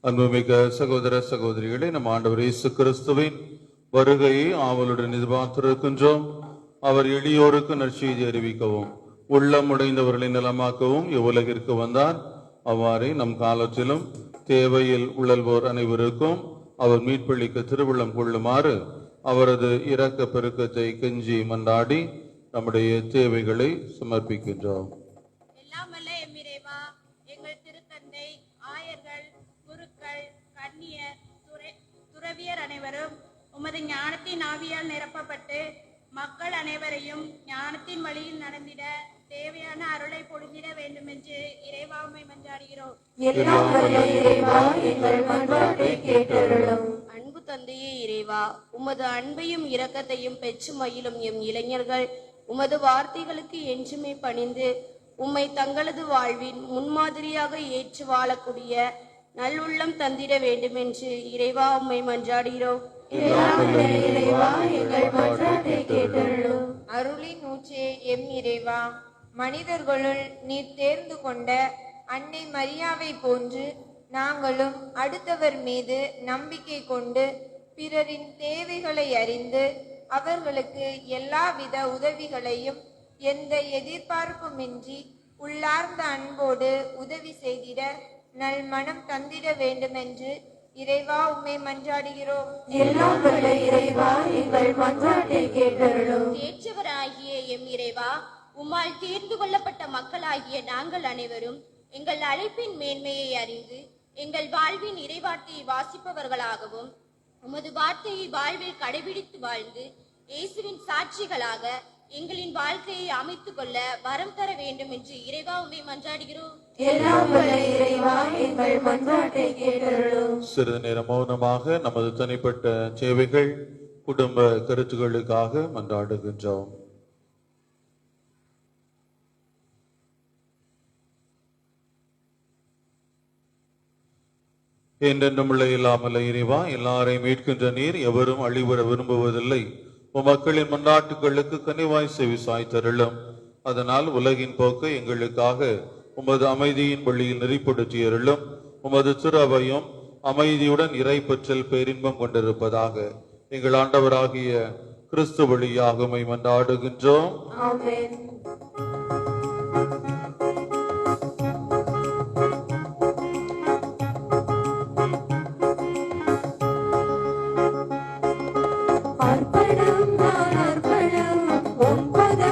அன்புமிக்க சகோதர சகோதரிகளே, நம் ஆண்டவர் இயேசு கிறிஸ்துவின் வருகையை ஆவலுடன் எதிர்பார்த்திருக்கின்றோம். அவர் எளியோருக்கு நற்செய்தி அறிவிக்கவும் உள்ளம் உடைந்தவர்களை நலமாக்கவும் இவ்வுலகிற்கு வந்தார். அவ்வாறே நம் காலத்திலும் தேவையில் உழல்வோர் அனைவருக்கும் அவர் மீட்பளிக்க திருவுள்ளம் கொள்ளுமாறு அவரது இரக்க பெருக்கத்தை கெஞ்சி மன்றாடி நம்முடைய தேவைகளை சமர்ப்பிக்கின்றோம். எல்லாம் வல்ல எம்மிறைவா, எங்கள் திருத்தந்தை, ஆயர்கள், குருக்கள், கன்னியர், துறவியர் அனைவரும் உமது ஞானத்தின் ஆவியால் நிரப்பப்பட்டு மக்கள் அனைவரையும் ஞானத்தின் வழியில் நடந்திட தேவையான அருளை பொழிந்திட வேண்டும் என்று இறைவா உம்மை மன்றாடுகிறோம். எல்லாம் வல்ல இறைவா, எங்கள் மன்றாட்டை கேட்டருளும். அன்பு தந்தையே இறைவா, உமது அன்பையும் இரக்கத்தையும் பெற்று மகிழும் எம் இளைஞர்கள் உமது வார்த்தைகளுக்கு என்றுமே பணிந்து உம்மை தங்களது வாழ்வின் முன்மாதிரியாக ஏற்று வாழக்கூடிய நல்லுள்ளம் தந்திட வேண்டுமென்று இறைவா உம்மை மன்றாடுகிறோம். எல்லாம் வல்ல இறைவா, எங்கள் மன்றாட்டை கேட்டருளும். அருளின் ஊற்றே எம் இறைவா, மனிதர்களுள் நீர் தேர்ந்து கொண்ட அன்னை மரியாவை போன்று நாங்களும் அடுத்தவர் மீது நம்பிக்கை கொண்டு பிறரின் தேவைகளை அறிந்து அவர்களுக்கு எல்லாவித உதவிகளையும் எந்த எதிர்பார்ப்புமின்றி உள்ளார்ந்த அன்போடு உதவி செய்திட நல் மனம் தந்திட வேண்டுமென்று இறைவா உம்மை மன்றாடுகிறோம். எல்லாம் வல்ல இறைவா, எங்கள் மன்றாட்டை கேட்டருளும். தேற்றவராகிய எம் இறைவா, உம்மால் தேர்ந்து கொள்ளப்பட்ட மக்களாகிய நாங்கள் அனைவரும் எங்கள் அழைப்பின் மேன்மையை அறிந்து எங்கள் வாழ்வின் இறைவார்த்தையை வாசிப்பவர்களாகவும் உமது வார்த்தையை வாழ்வில் கடைபிடித்து வாழ்ந்து இயேசுவின் சாட்சிகளாக எங்களின் வாழ்க்கையை அமைத்துக் கொள்ள வரம் தர வேண்டும் என்று இறைவா உம்மை மன்றாடுகிறோம். எல்லாம் வல்ல இறைவா, எங்கள் மன்றாட்டை கேட்டருளும். சிறிது நேரம் மௌனமாக நமது தனிப்பட்ட சேவைகள், குடும்ப கருத்துகளுக்காக மன்றாடுகின்றோம். என்றென்றும் உள்ள இல்லாமல்ல இறைவா, எல்லாரையும் மீட்கின்ற நீர் எவரும் அழிவுற விரும்புவதில்லை. மக்களின் மன்றாட்டுகளுக்கு கனிவாய் செவி சாய்த்தருளும். அதனால் உலகின் போக்கை எங்களுக்காக உமது அமைதியின் வழியில் நெறிப்படுத்தியருளும். உமது திருஅவையும் அமைதியுடன் இறை பற்றல் பேரின்பம் கொண்டிருப்பதாக எங்கள் ஆண்டவராகிய கிறிஸ்து வழியாக உம்மை மன்றாடுகின்றோம். ஆமென். அர்ப்பணம் நான் அர்ப்பணம் உன் பதம்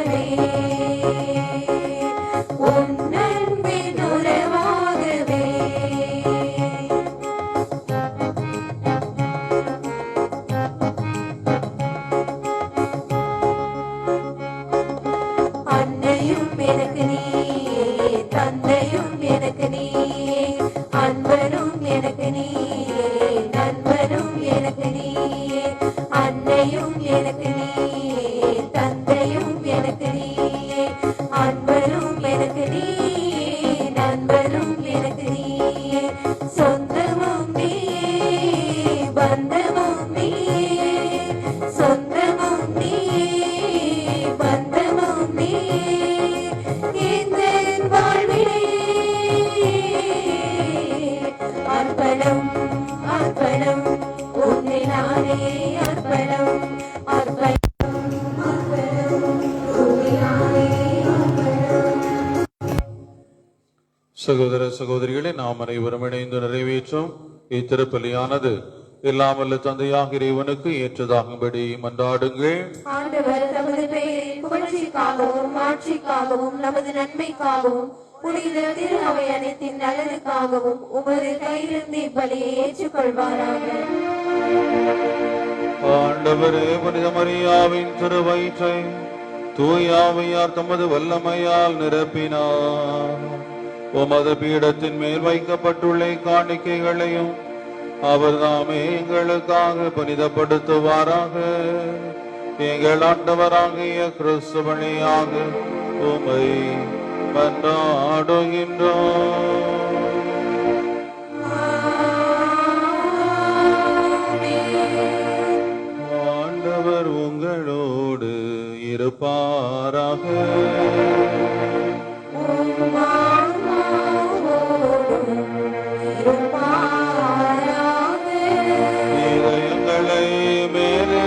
உறவாகவே உன் அன்பின் உறவாகவே அன்னையும் எனக்கு நீ தந்தையும் எனக்கு நீ அன்பரும் எனக்கு நீ நண்பரும் எனக்கு நீ அன்னையும் எனக்கு நீ தந்தையும் எனக்கு நீ அன்பரும் எனக்கு நீ நண்பரும் எனக்கு நீ சொந்தமும் நீ பந்தமும் நீ சொந்தமும் நீ பந்தமும் நீ இந்த வாழ்விலே அர்ப்பணம் அர்ப்பணம் உன்னை நானே அர்ப்பணம் அர்ப்பணம் அர்ப்பணம் உன்னை நானே சகோதர சகோதரிகளை நாம் அனைவரும் இணைந்து நிறைவேற்றும் இத்திருப்பலியானது எல்லாம் வல்ல தந்தையாக இறைவனுக்கு ஏற்றதாகும்படி மன்றாடுங்கள். ஆண்டவர் தமது பெயரின் புகழ்ச்சிக்காகவும் ஆட்சிக்காகவும் நமது நன்மைக்காகவும் புனித திரு அவை அனைத்தின் நலனுக்காகவும் உமது கையிலிருந்து இப்பலியை ஏற்றுக்கொள்வாராக. ஆண்டவரே, புனித மரியாவின் திருவயிற்றை தூயாவையார் தமது வல்லமையால் நிரப்பினார். உமது பீடத்தின் மேல் வைக்கப்பட்டுள்ள காணிக்கைகளையும் அவர் தாமே எங்களுக்காக புனிதப்படுத்துவாராக. எங்கள் ஆண்டவராகிய கிறிஸ்து வழியாக உமை மன்றாடுகின்றோம். ஆண்டவர் உங்களோடு இருப்பாராக. இதயங்களை மேலே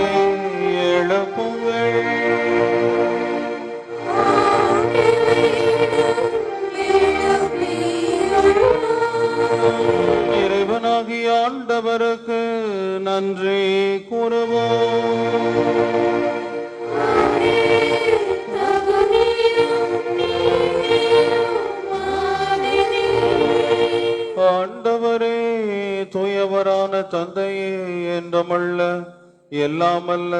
எழுப்புங்கள். இறைவனாகிய ஆண்டவருக்கு நன்றி கூறுவோம். ஆண்டவரே, தூயவரான தந்தையே, என்றுமுள்ள எல்லாமல்ல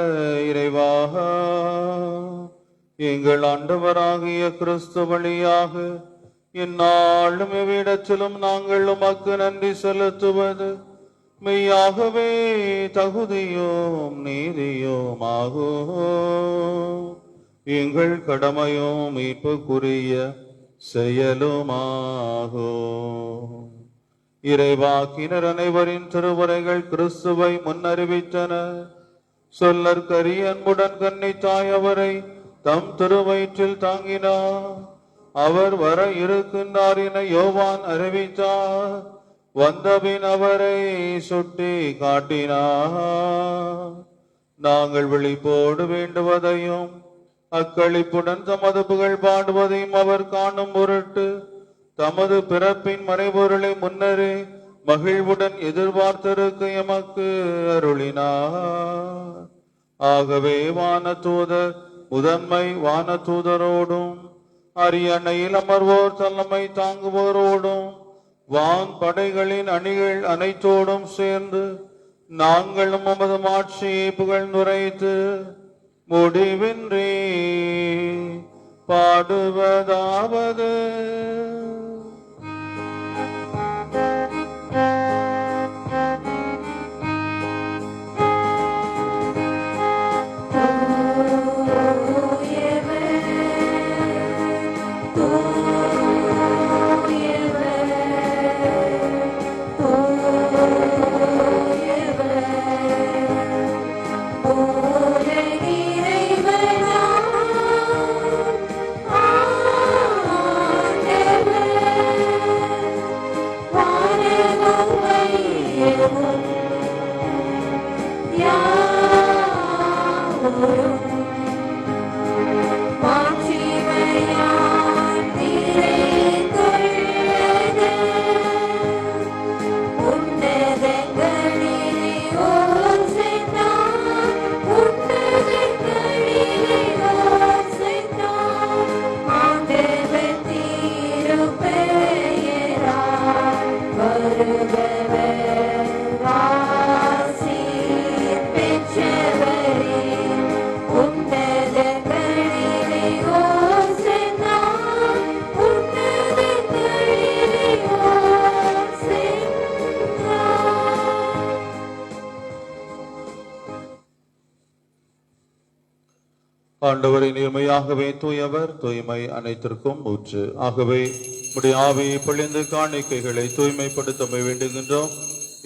இறைவாக எங்கள் ஆண்டவராகிய கிறிஸ்து வழியாக இந்நாளும் எவ்விடத்திலும் நாங்கள் உமக்கு நன்றி செலுத்துவது மெய்யாகவே தகுதியும் நீதியுமாகும். எங்கள் கடமையும் மீட்புக்குரிய செயலுமாகும். இறைவாக்கினர் அனைவரின் திருவுரைகள் கிறிஸ்துவை முன்னறிவித்தன. சொல்லற்கரிய அன்புடன் கன்னித்தாய் அவரை தம் திருவயிற்றில் தாங்கினார். அவர் வர இருக்கின்றார் என யோவான் அறிவித்தார். வந்தபின் அவரை சுட்டி காட்டினார். நாங்கள் விழிப்போடு வேண்டுவதையும் அக்களிப்புடன் தமது புகழ் பாடுவதையும் அவர் காணும் பொருட்டு தமது பிறப்பின் மறைபொருளை முன்னரே மகிழ்வுடன் எதிர்பார்த்திருக்க எமக்கு அருளினார். ஆகவே வானதூதர் முதன்மை வானதூதரோடும் அரியணையில் அமர்வோர் தலைமை தாங்குவோரோடும் வான் படைகளின் அணிகள் அனைத்தோடும் சேர்ந்து நாங்களும் நமது மாட்சியை புகழ்ந்துரைத்து முடிவின்றி பாடுவதாவது. ஆ ஆண்டவரை நேர்மையாகவே தூயவர், தூய்மை அனைத்திற்கும் ஊற்று. ஆகவே உடைய ஆவியை பொழிந்து காணிக்கைகளை தூய்மைப்படுத்த வேண்டுகின்றோம்.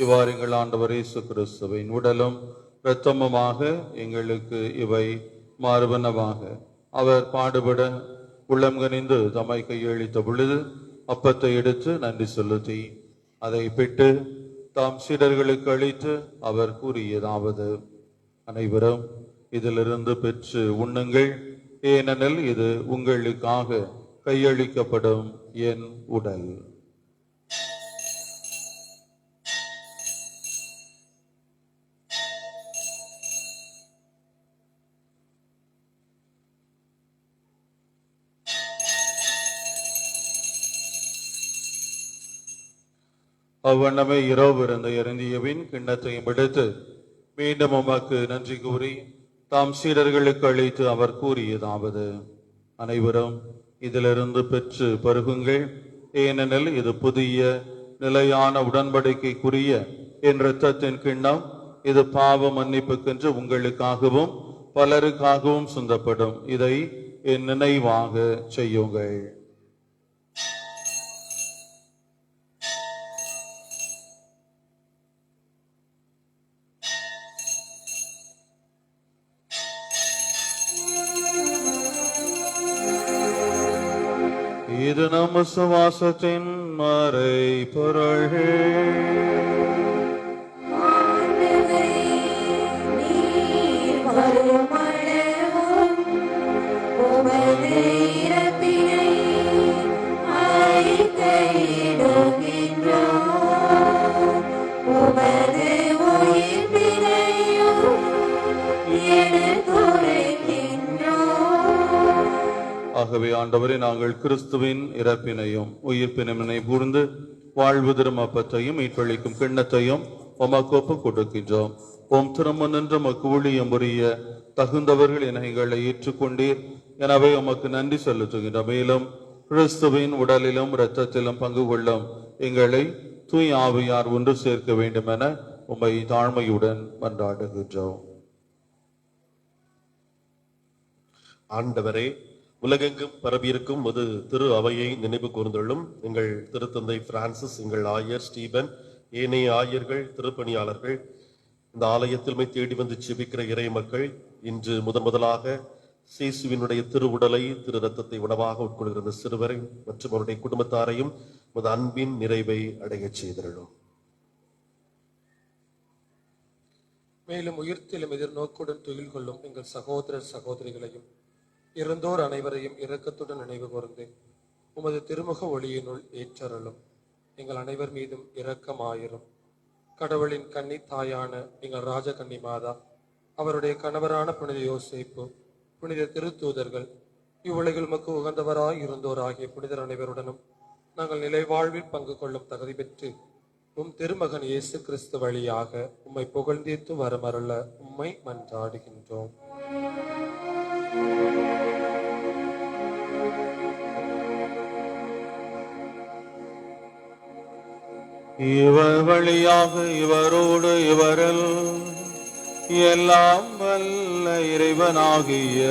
இவ்வாறு எங்கள் ஆண்டவர் இயேசு கிறிஸ்துவின் உடலும் இரத்தமுமாக எங்களுக்கு இவை மாறுவனவாக. அவர் பாடுபட உள்ளம் கனிந்து தம்மை கையளித்த பொழுது அப்பத்தை எடுத்து நன்றி செலுத்தி அதை பிட்டு தாம் சீடர்களுக்கு அளித்து அவர் கூறியதாவது: அனைவரும் இதிலிருந்து பெற்று உண்ணுங்கள், ஏனெனில் இது உங்களுக்காக கையளிக்கப்படும் என் உடல். அவ்வண்ணமே இரவு இருந்த இறந்தியவின் கிண்ணத்தையும் எடுத்து மீண்டும் உமக்கு நன்றி கூறி தாம் சீடர்களுக்கு அளித்து அவர் கூறியதாவது: அனைவரும் இதிலிருந்து பெற்று பருகுங்கள், ஏனெனில் இது புதிய நிலையான உடன்படிக்கைக்குரிய என் இரத்தத்தின் கிண்ணம். இது பாவ மன்னிப்புக்கென்று உங்களுக்காகவும் பலருக்காகவும் சிந்தப்படும். இதை என் நினைவாக செய்யுங்கள். இது நம் சுவாசத்தின் மறை பொருள்கள். ஆகவே ஆண்டவரே, நாங்கள் கிறிஸ்துவின் இறப்பினையும் உயிர்ப்பினை கூர்ந்து வாழ்வு தரும் அப்பத்தையும் மீட்பளிக்கும் கிண்ணத்தையும் உமக்கு ஒப்புக் கொடுக்கின்றோம். உம் திரும்ப நின்று உமக்கு ஊழியம் புரிய தகுந்தவர்கள் என எங்களை ஏற்றுக்கொண்டீர். எனவே உமக்கு நன்றி செலுத்துகின்றோம். மேலும் கிறிஸ்துவின் உடலிலும் இரத்தத்திலும் பங்கு கொள்ளும் எங்களை தூய் ஆவியார் ஒன்று சேர்க்க வேண்டும் என உம்மை தாழ்மையுடன் மன்றாடுகின்றோம். ஆண்டவரே, உலகெங்கும் பரவியிருக்கும் ஒரு திரு அவையை நினைவு கூர்ந்துள்ளும். எங்கள் திருத்தந்தை பிரான்சிஸ், எங்கள் ஆயர் ஸ்டீபன், ஏனைய ஆயர்கள், திருப்பணியாளர்கள், இந்த ஆலயத்தில் தேடி வந்து செபிக்கிற இறை மக்கள் இன்று முதலாக சேசுவினுடைய திரு உடலை திரு ரத்தத்தை உணவாக உட்கொள்கிற சிறுவரை மற்றும் அவருடைய குடும்பத்தாரையும் அன்பின் நிறைவை அடைய செய்திருளும். மேலும் உயிர்த்தெழும் எதிர்நோக்குடன் துயில் கொள்ளும் எங்கள் சகோதரர் சகோதரிகளையும் இறந்தோர் அனைவரையும் இரக்கத்துடன் நினைவு கூர்ந்து உமது திருமுக ஒளியினுள் ஏற்றருளும். எங்கள் அனைவர் மீதும் இரக்கமாயிரும். கடவுளின் கன்னி தாயான எங்கள் ராஜகன்னி மாதா, அவருடைய கணவரான புனித யோசேப்பு, புனித திருத்தூதர்கள், இவ்வுலகில் உமக்கு உகந்தவராய் இருந்தோர் ஆகிய புனிதர் அனைவருடனும் நாங்கள் நிலை வாழ்வில் பங்கு கொள்ளும் தகுதி பெற்று உம் திருமகன் இயேசு கிறிஸ்து வழியாக உம்மை புகழ்ந்தீர்த்து வரமருள உம்மை மன்றாடுகின்றோம். இவர் வழியாக இவரோடு இவரில் எல்லாம் வல்ல இறைவனாகிய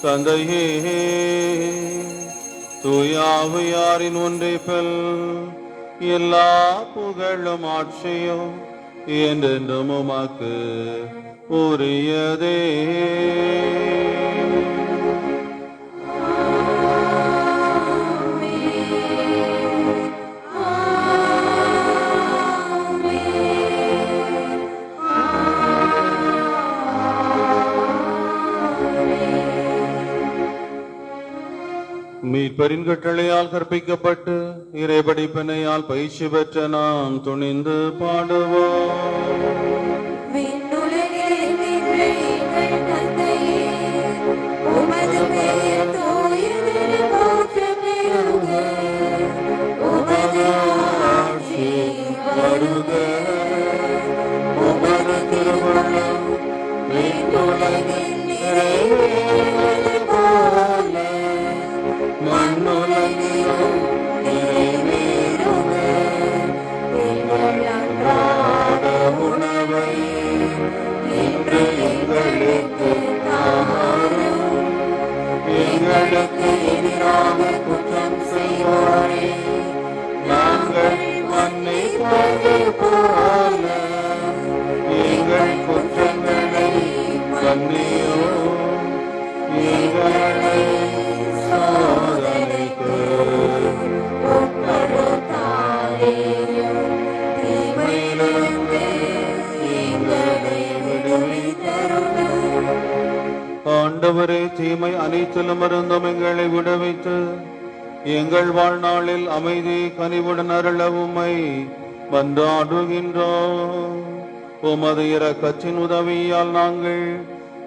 தந்தையே, தூயாவியாரின் ஒன்றைப்பில் எல்லா புகழும் ஆட்சியும் என்றென்றும் உமக்கு உரியதே. மீட்பரின் கட்டளையால் கற்பிக்கப்பட்டு இறைபடிப்பினையால் பயிற்சி பெற்ற நாம் துணிந்து பாடுவோம். வருக, உமது திருவுள்ளம் விண்ணுலகில் நிறைவேறுவது போல மண்ணுலகிலும் நிறைவேறுக. எங்கள் அன்றாட உணவை துன்பங்களிலும் இருந்தும் எங்களை விடுவித்து எங்கள் வாழ்நாளில் அமைதி கனிவுடன் அருள உம்மை மன்றாடுகின்றோம். உமது இரக்கத்தின் உதவியால் நாங்கள்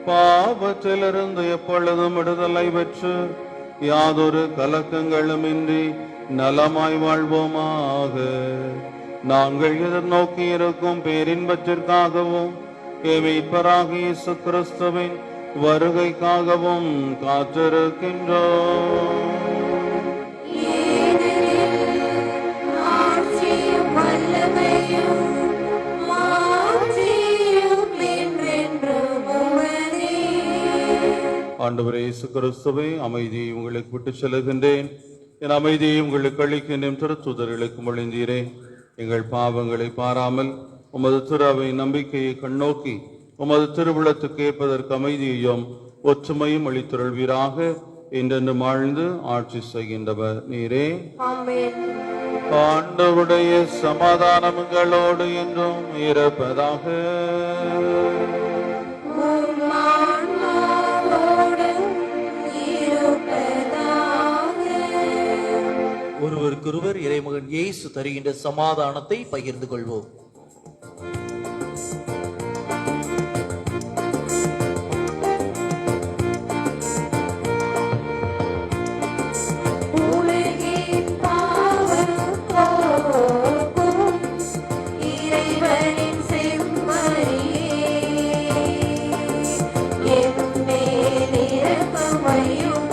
பாவத்திலிருந்து எப்பொழுதும் விடுதலை பெற்று யாதொரு கலக்கங்களுமின்றி நலமாய் வாழ்வோமாக. நாங்கள் எதிர்நோக்கி இருக்கும் பேரின்பத்திற்காகவும் மீட்பராகிய இயேசு கிறிஸ்துவின் வருகைக்காகவும் காத்திருக்கின்றோம். ஆட்சியும் வல்லமையும் மாட்சியும் என்றென்றும் உமதே. ஆண்டவரே இயேசு கிறிஸ்துவே, அமைதியை உங்களுக்கு விட்டு செல்கின்றேன், என் அமைதியை உங்களுக்கு அளிக்கின்றேன். திருத்தூதர்களுக்கு மொழிந்தீரே, எங்கள் பாவங்களை பாராமல் உமது திருவை நம்பிக்கையை கண்ணோக்கி உமது திருவிழத்துக்கு ஏற்பதற்கு அமைதியையும் ஒற்றுமையும் அளித்தருள்வீராக. என்றென்று வாழ்ந்து ஆட்சி செய்கின்றவர் நீரே. ஆமென். ஆண்டவருடைய சமாதானங்களோடு என்றும் இருப்பதாக. உம் ஆன்மாவோடும் இருப்பதாக. ஒருவருக்கொருவர் இறைமகன் இயேசு தருகின்ற சமாதானத்தை பகிர்ந்து கொள்வோம். உலகின் பாவம் போக்கும் இறைவனின் செம்மறியே, என் மேல் இரக்கமையும்.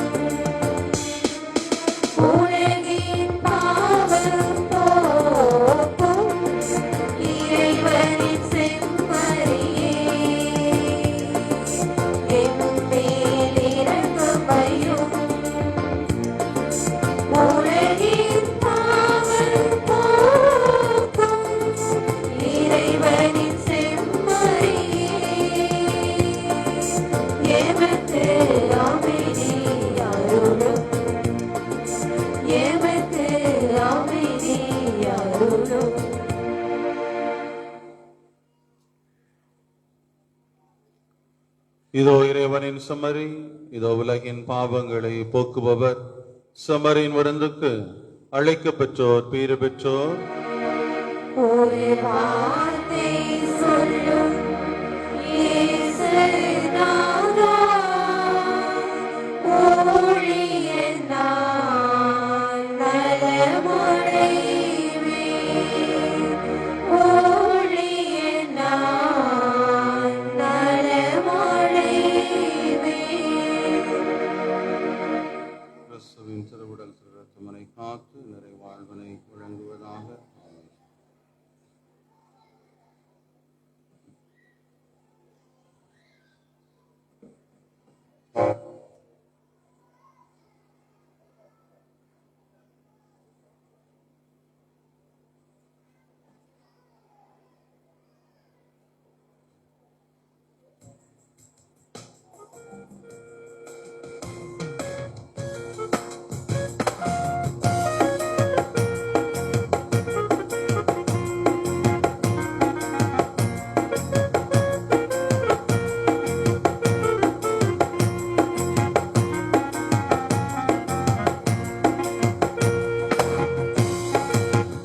உலகின் பாவம் போக்கும் இறைவனின் செம்மறியே, என் மேல் இரக்கமையும். உலகின் பாவம் போக்கும் இறைவனின் செம்மறியே, எமக்கு அமைதி அருளும், எமக்கு அமைதி அருளும். இதோ இறைவனின் செம்மறி, இதோ உலகின் பாவங்களை போக்குபவர். செம்மறியின் விருந்துக்கு அழைக்கப் பெற்றோர் பேறு பெற்றோர். ஒரு வார்த்தை சொல்லும் இயேசுநாதா, ஊழியன் நான் நலமடைவேன். ஊழியன் நான் நலமடைவேன். கிறிஸ்துவின் திருவுடல் திரு ரத்தமனை காத்து நிறைவாழ்வனை வழங்குவதாக.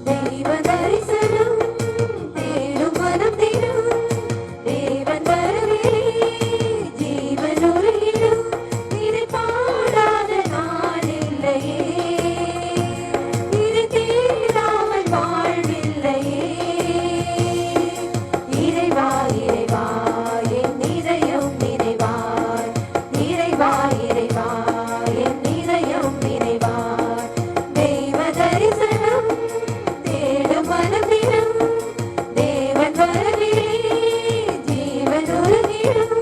தெய்வ தரிசனம் தேடும் மனம் தேடும், தேவன் வரவே ஜீவன் உருகிடும். இதை பாடாத நாள் இல்லையே, இது தீராமல் வாழ்வில்லையே. இறைவா இறைவா என் இதயம் நிறைவாய், இறைவா இறைவா என் இதயம் நிறைவாய். தெய்வ தரிசனம் தேடும் மனம் தேடும், தேவன் வரவே ஜீவன் உருகிடும்.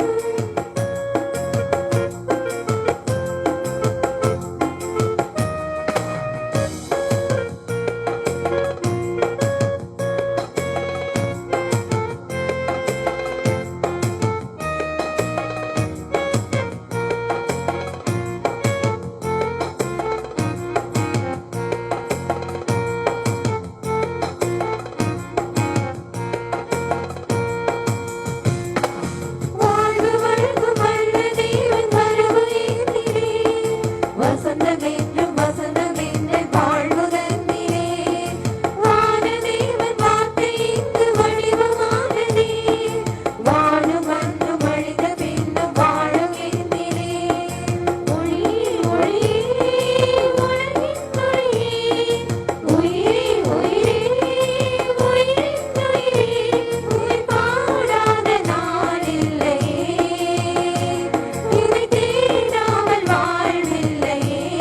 வசந்தமென்றும் வசந்தமென்று வாழ்வு தந்திரே. வானதேவன் வார்த்தை இங்கு வடிவமானதே. வானும் மண்ணும் அழிந்த பின்னும் வாழும் எந்திரே. ஒளியே ஒளியே உலகின் ஒளியே. உயிரே உயிரே உயிரின் உயிரே. உயிர் பாடாத நாள் இல்லையே. உம்மை தேடாமல் வாழ்வில்லையே.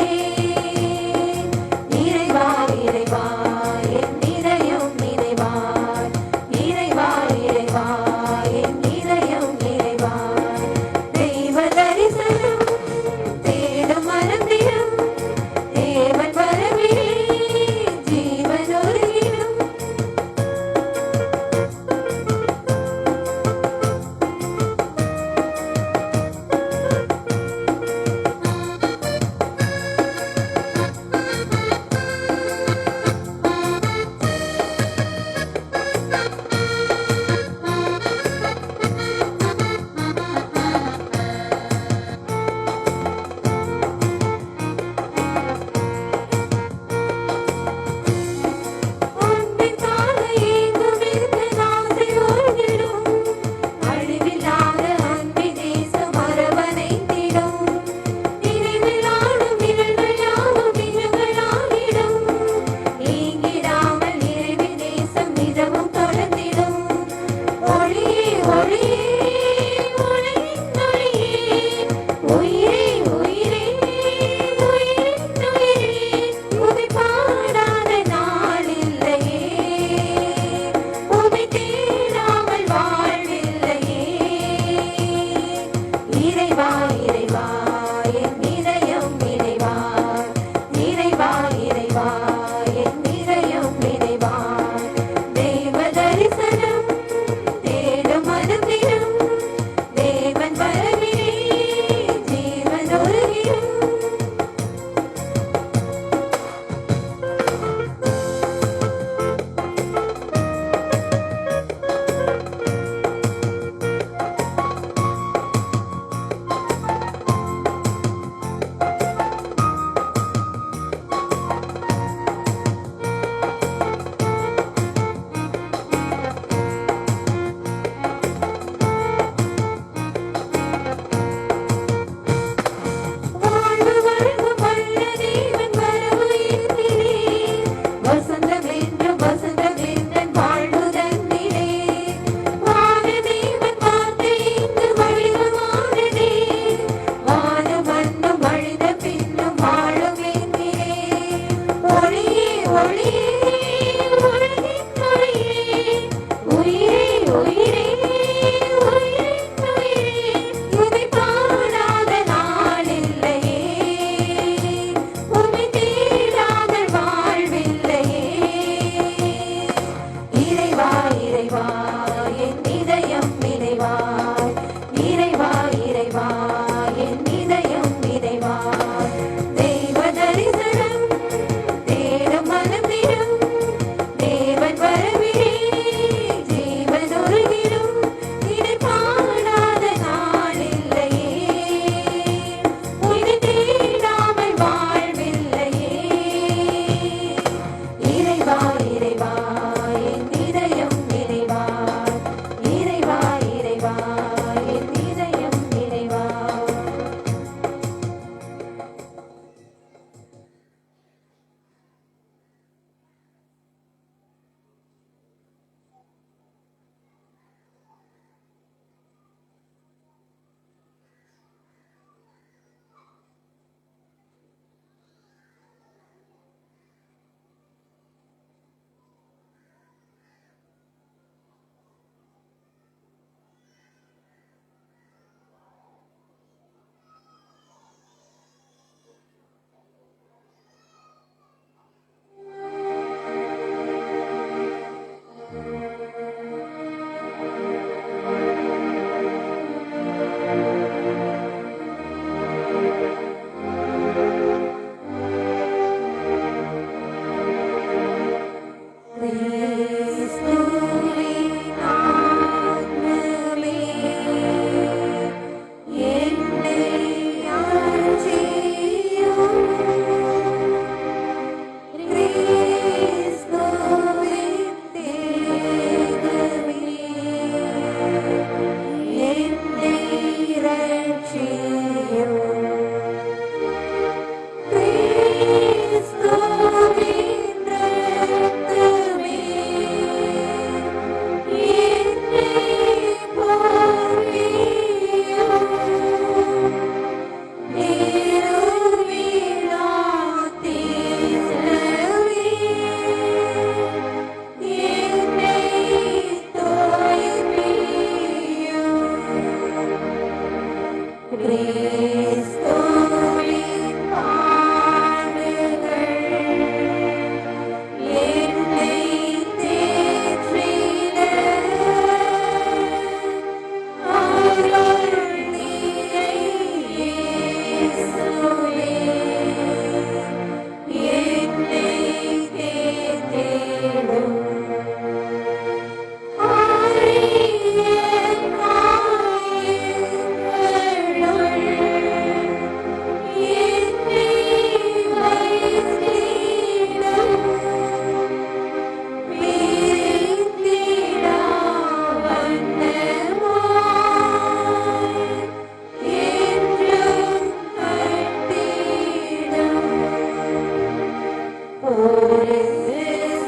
ஒரு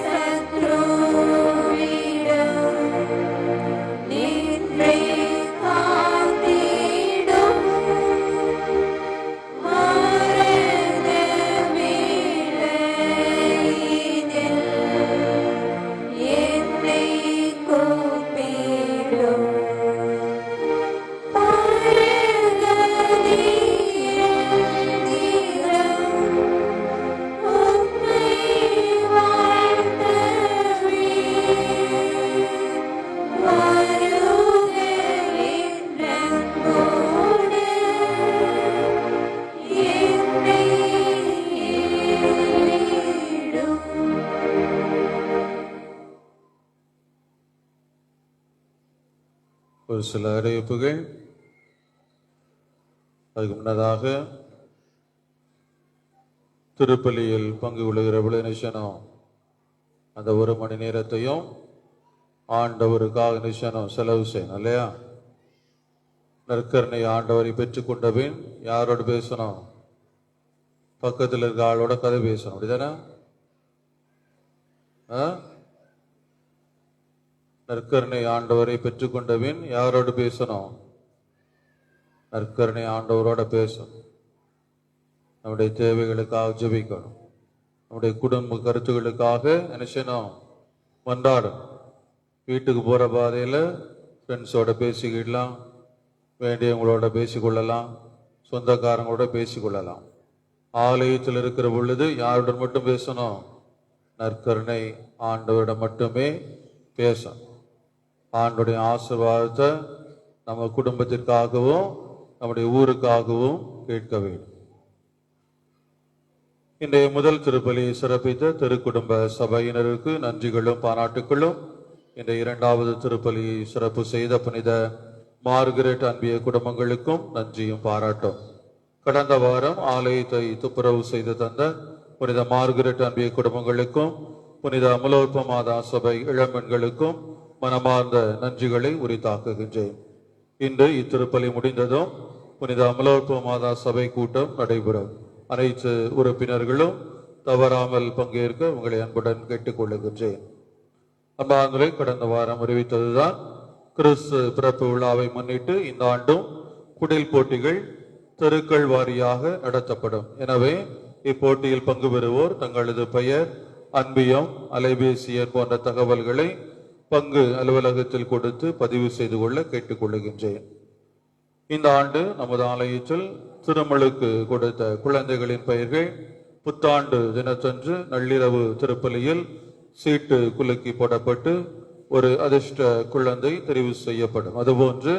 சத்ருவிடம் நின்றே காத்திடும் மரண வேளையினில் என்னை கூப்பிடும் ஒரு சில அறிவிப்புகள். அதுக்கு முன்னதாக திருப்பலியில் பங்கு கொள்ளுகிற நிஷனம் அந்த 1 மணி நேரத்தையும் ஆண்டவருக்காக நிஷனம் செலவு செய்யணும் இல்லையா? நற்கருணை ஆண்டவரை பெற்றுக்கொண்ட பின் யாரோடு பேசணும்? பக்கத்தில் இருக்க ஆளோட கதை பேசணும், அப்படிதானே? நற்கருணை ஆண்டவரை பெற்றுக்கொண்ட பின் யாரோடு பேசணும்? நற்கருணை ஆண்டவரோட பேசணும். நம்முடைய தேவைகளுக்காக ஜெபிக்கணும். நம்முடைய குடும்ப கருத்துகளுக்காக என்ன செய்யணும்? மன்றாடணும். வீட்டுக்கு போகிற பாதையில் ஃப்ரெண்ட்ஸோட பேசிக்கிடலாம், வேண்டியவங்களோட பேசிக்கொள்ளலாம், சொந்தக்காரங்களோட பேசிக்கொள்ளலாம். ஆலயத்தில் இருக்கிற பொழுது யாருடன் மட்டும் பேசணும்? நற்கருணை ஆண்டவரிடம் மட்டுமே பேசணும். ஆண்டுடைய ஆசீர்வாதத்தை நம்ம குடும்பத்திற்காகவும் நம்முடைய ஊருக்காகவும் கேட்க வேண்டும். இன்றைய முதல் திருப்பலியை சிறப்பித்த திருக்குடும்ப சபையினருக்கு நன்றிகளும் பாராட்டுகளும். இன்றைய 2வது திருப்பலியை சிறப்பு செய்த புனித மார்கரெட் அன்பிய குடும்பங்களுக்கும் நன்றியும் பாராட்டும். கடந்த வாரம் ஆலயத்தை துப்புரவு செய்து தந்த புனித மார்கரெட் அன்பிய குடும்பங்களுக்கும் புனித அமலோற்ப மாதா சபை இளம்பெண்களுக்கும் மனமார்ந்த நன்றிகளை உரித்தாக்குகின்றேன். இன்று இத்திருப்பலி முடிந்ததும் புனித அமலோற்ப மாதா சபை கூட்டம் நடைபெறும். அனைத்து உறுப்பினர்களும் தவறாமல் பங்கேற்க உங்களை அன்புடன் கேட்டுக்கொள்ளுகின்றேன். அன்பார்ந்தவர்களே, கடந்த வாரம் அறிவித்ததுதான் கிறிஸ்து பிறப்பு விழாவை முன்னிட்டு இந்த ஆண்டும் குடில் போட்டிகள் தெருக்கள் வாரியாக நடத்தப்படும். எனவே இப்போட்டியில் பங்கு பெறுவோர் தங்களது பெயர், அன்பியம், அலைபேசியர் போன்ற தகவல்களை பங்கு அலுவலகத்தில் கொடுத்து பதிவு செய்து கொள்ள கேட்டுக்கொள்ளுகின்றேன். இந்த ஆண்டு நமது ஆலயத்தில் திருமலுக்கு கொடுத்த குழந்தைகளின் பெயர்கள் புத்தாண்டு தினத்தன்று நள்ளிரவு திருப்பலியில் சீட்டு குலுக்கி போடப்பட்டு ஒரு அதிர்ஷ்ட குழந்தை தெரிவு செய்யப்படும். அதுபோன்று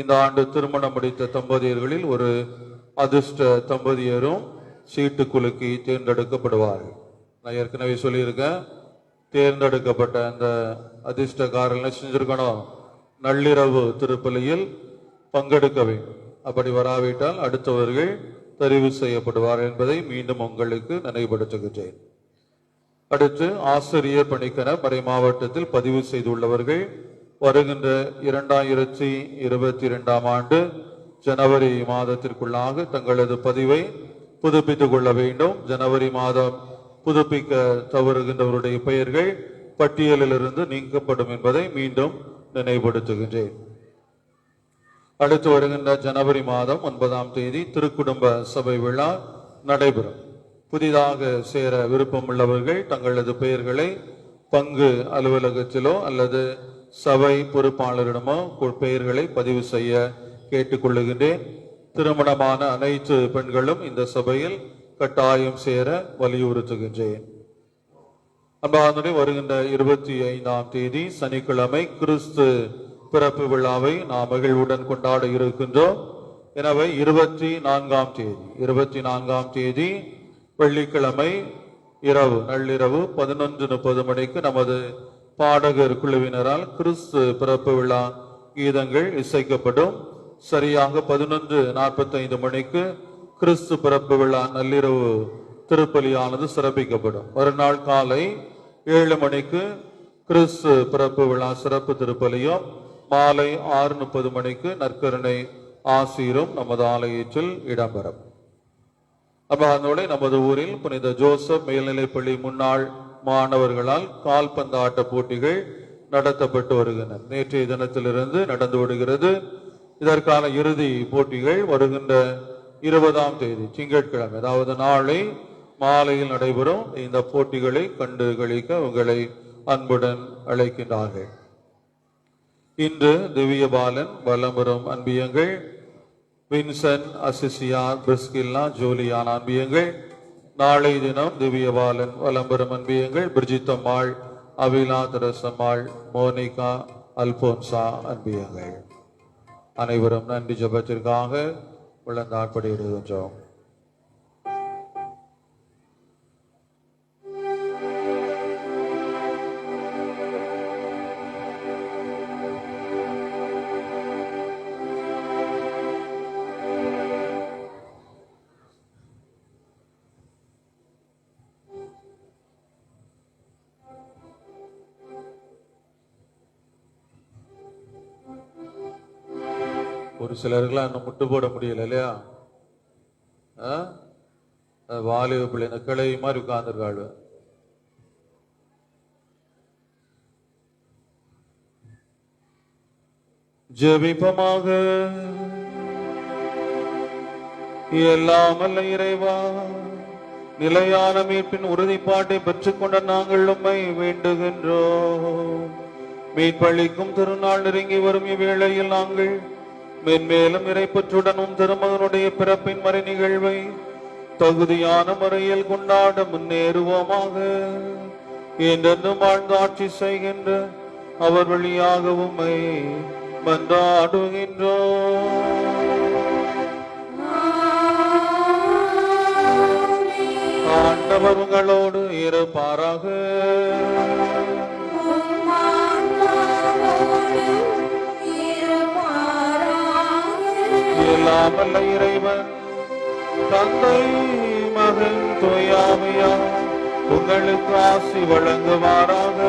இந்த ஆண்டு திருமணம் முடித்த தம்பதியர்களில் ஒரு அதிர்ஷ்ட தம்பதியரும் சீட்டு குலுக்கி தேர்ந்தெடுக்கப்படுவார்கள். நான் ஏற்கனவே சொல்லியிருக்கேன், தேர்ந்தெடுக்கப்பட்ட அந்த அதிர்ஷ்டக்காரர்கள் செஞ்சிருக்கணும், நள்ளிரவு திருப்பலியில் பங்கெடுக்க வேண்டும். அப்படி வராவிட்டால் அடுத்தவர்கள் தெரிவு செய்யப்படுவார் என்பதை மீண்டும் உங்களுக்கு நினைவுபடுத்துகின்றேன். அடுத்து ஆசிரியர் பணிக்கென மறை மாவட்டத்தில் பதிவு செய்துள்ளவர்கள் வருகின்ற 2022 ஆண்டு ஜனவரி மாதத்திற்குள்ளாக தங்களது பதிவை புதுப்பித்துக் கொள்ள வேண்டும். ஜனவரி மாதம் புதுப்பிக்க தவறுகின்றவருடைய பெயர்கள் பட்டியலிலிருந்து நீக்கப்படும் என்பதை மீண்டும் நினைவுபடுத்துகின்றேன். அடுத்து வருகின்ற ஜனவரி மாதம் 9ஆம் தேதி திருக்குடும்ப சபை விழா நடைபெறும். புதிதாக சேர விருப்பம் உள்ளவர்கள் தங்களது பெயர்களை பங்கு அலுவலகத்திலோ அல்லது சபை பொறுப்பாளரிடமோ பெயர்களை பதிவு செய்ய கேட்டுக்கொள்ளுகின்றேன். திருமணமான அனைத்து பெண்களும் இந்த சபையில் கட்டாயம் சேர வலியுறுத்துகின்றேன். அன்பார்ந்தவர்களே, வருகின்ற 25ஆம் தேதி சனிக்கிழமை கிறிஸ்து பிறப்பு விழாவை நாம் மகிழ்வுடன் கொண்டாட இருக்கின்றோம். எனவே 24ஆம் தேதி வெள்ளிக்கிழமை இரவு நள்ளிரவு 11:30 மணிக்கு நமது பாடகர் குழுவினரால் கிறிஸ்து பிறப்பு விழா கீதங்கள் இசைக்கப்படும். சரியாக 11:45 மணிக்கு கிறிஸ்து பிறப்பு விழா நள்ளிரவு திருப்பலியானது சிறப்பிக்கப்படும். மறுநாள் காலை 7 மணிக்கு கிறிஸ்து பிறப்பு விழா சிறப்பு திருப்பலியும் மாலை 6:30 மணிக்கு நற்கருணை ஆசீரும் நமது ஆலயத்தில் இடம்பெறும். அபானோலை நமது ஊரில் புனித ஜோசப் மேல்நிலைப்பள்ளி முன்னாள் மாணவர்களால் கால்பந்தாட்ட போட்டிகள் நடத்தப்பட்டு வருகின்றன. நேற்றைய தினத்திலிருந்து நடந்து வருகிறது. இதற்கான இறுதி போட்டிகள் வருகின்ற 20ஆம் தேதி திங்கட்கிழமை, அதாவது நாளை மாலையில் நடைபெறும். இந்த போட்டிகளை கண்டு களிக்க உங்களை அன்புடன் அழைக்கின்றார்கள். இன்று திவ்ய பாலன் வலம்பெறும் அன்பியங்கள் வின்சென்ட், அசிசியா, பிரிஸ்கில்லா, ஜூலியான் அன்பியங்கள். நாளை தினம் திவ்ய பாலன் வலம்பெறும் அன்பியங்கள் பிரிஜித்தம்மாள், அவிலா, தெரசம்மாள், மோனிகா, அல்போன்சா அன்பியங்கள். அனைவரும் நன்றி ஜெபத்திற்காக விழுந்தாட்படுகின்றோம். ஒரு சிலருக்குலாம் இன்னும் முட்டு போட முடியல இல்லையா? வாலிப பிள்ளை இந்த கிளை மாதிரி உட்கார்ந்துருக்காள். ஜெபிப்பமாக. எல்லாமல்ல இறைவா, நிலையான மீட்பின் உறுதிப்பாட்டை பெற்றுக்கொண்ட நாங்கள் உம்மை வேண்டுகின்றோம். மீட்பளிக்கும் திருநாள் நெருங்கி வரும் இவ்வேளையில் நாங்கள் மென்மேலும் இறைப்பற்றுடனும் திருமகனுடைய பிறப்பின் மறை நிகழ்வை தகுதியான முறையில் கொண்டாட முன்னேறுவோமாக. என்றென்றும் வாழ்ந்து ஆட்சி செய்கின்ற அவர் வழியாக உம்மை மன்றாடுகின்றோம். ஆண்டவர் உங்களோடு இருப்பாராக. எல்லாமல்ல இறைவன் தந்தை, மகன், தூயாமையா உங்களுக்கு ஆசி வழங்குவாராக.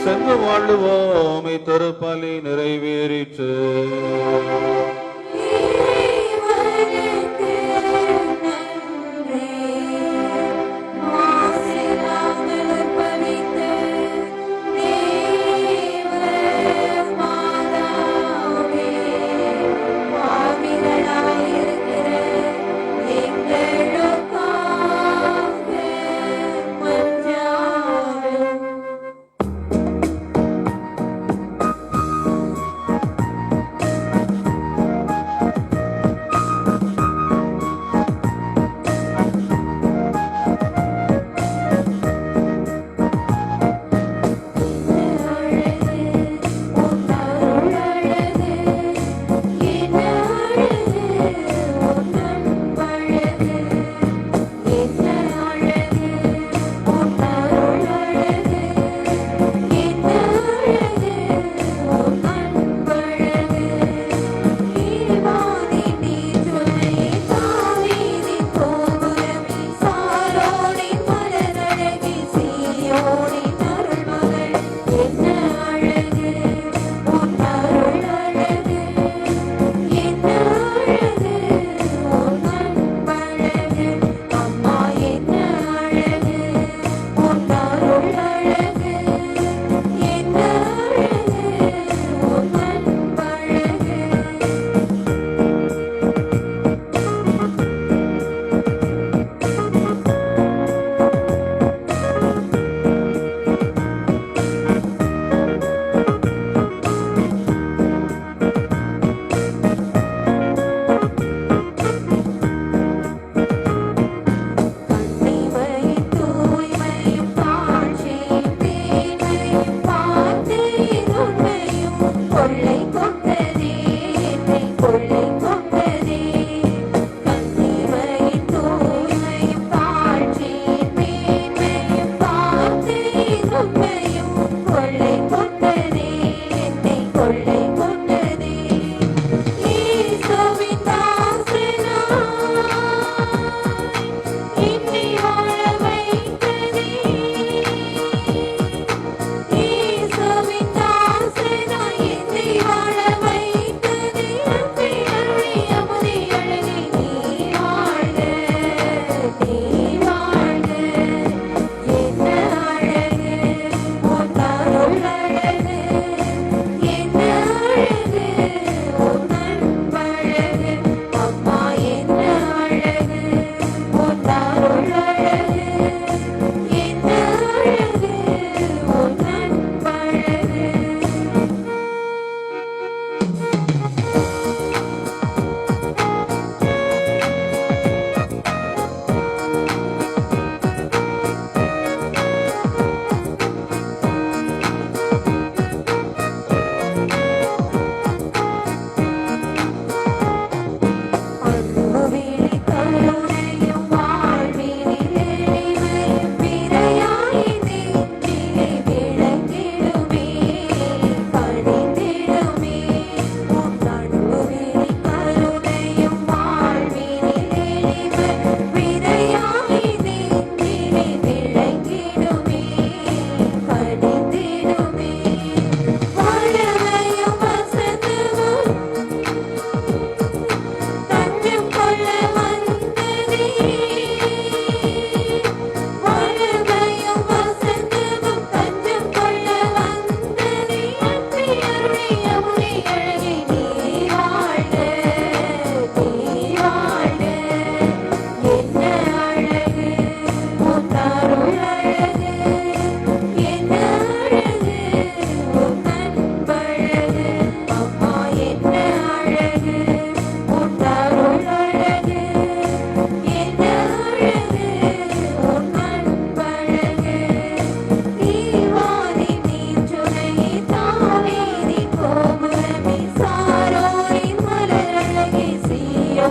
சென்று வாழுவோம். இத்திருப்பலி நிறைவேறிற்று.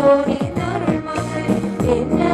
பொழிந்தருள் மழை என்ன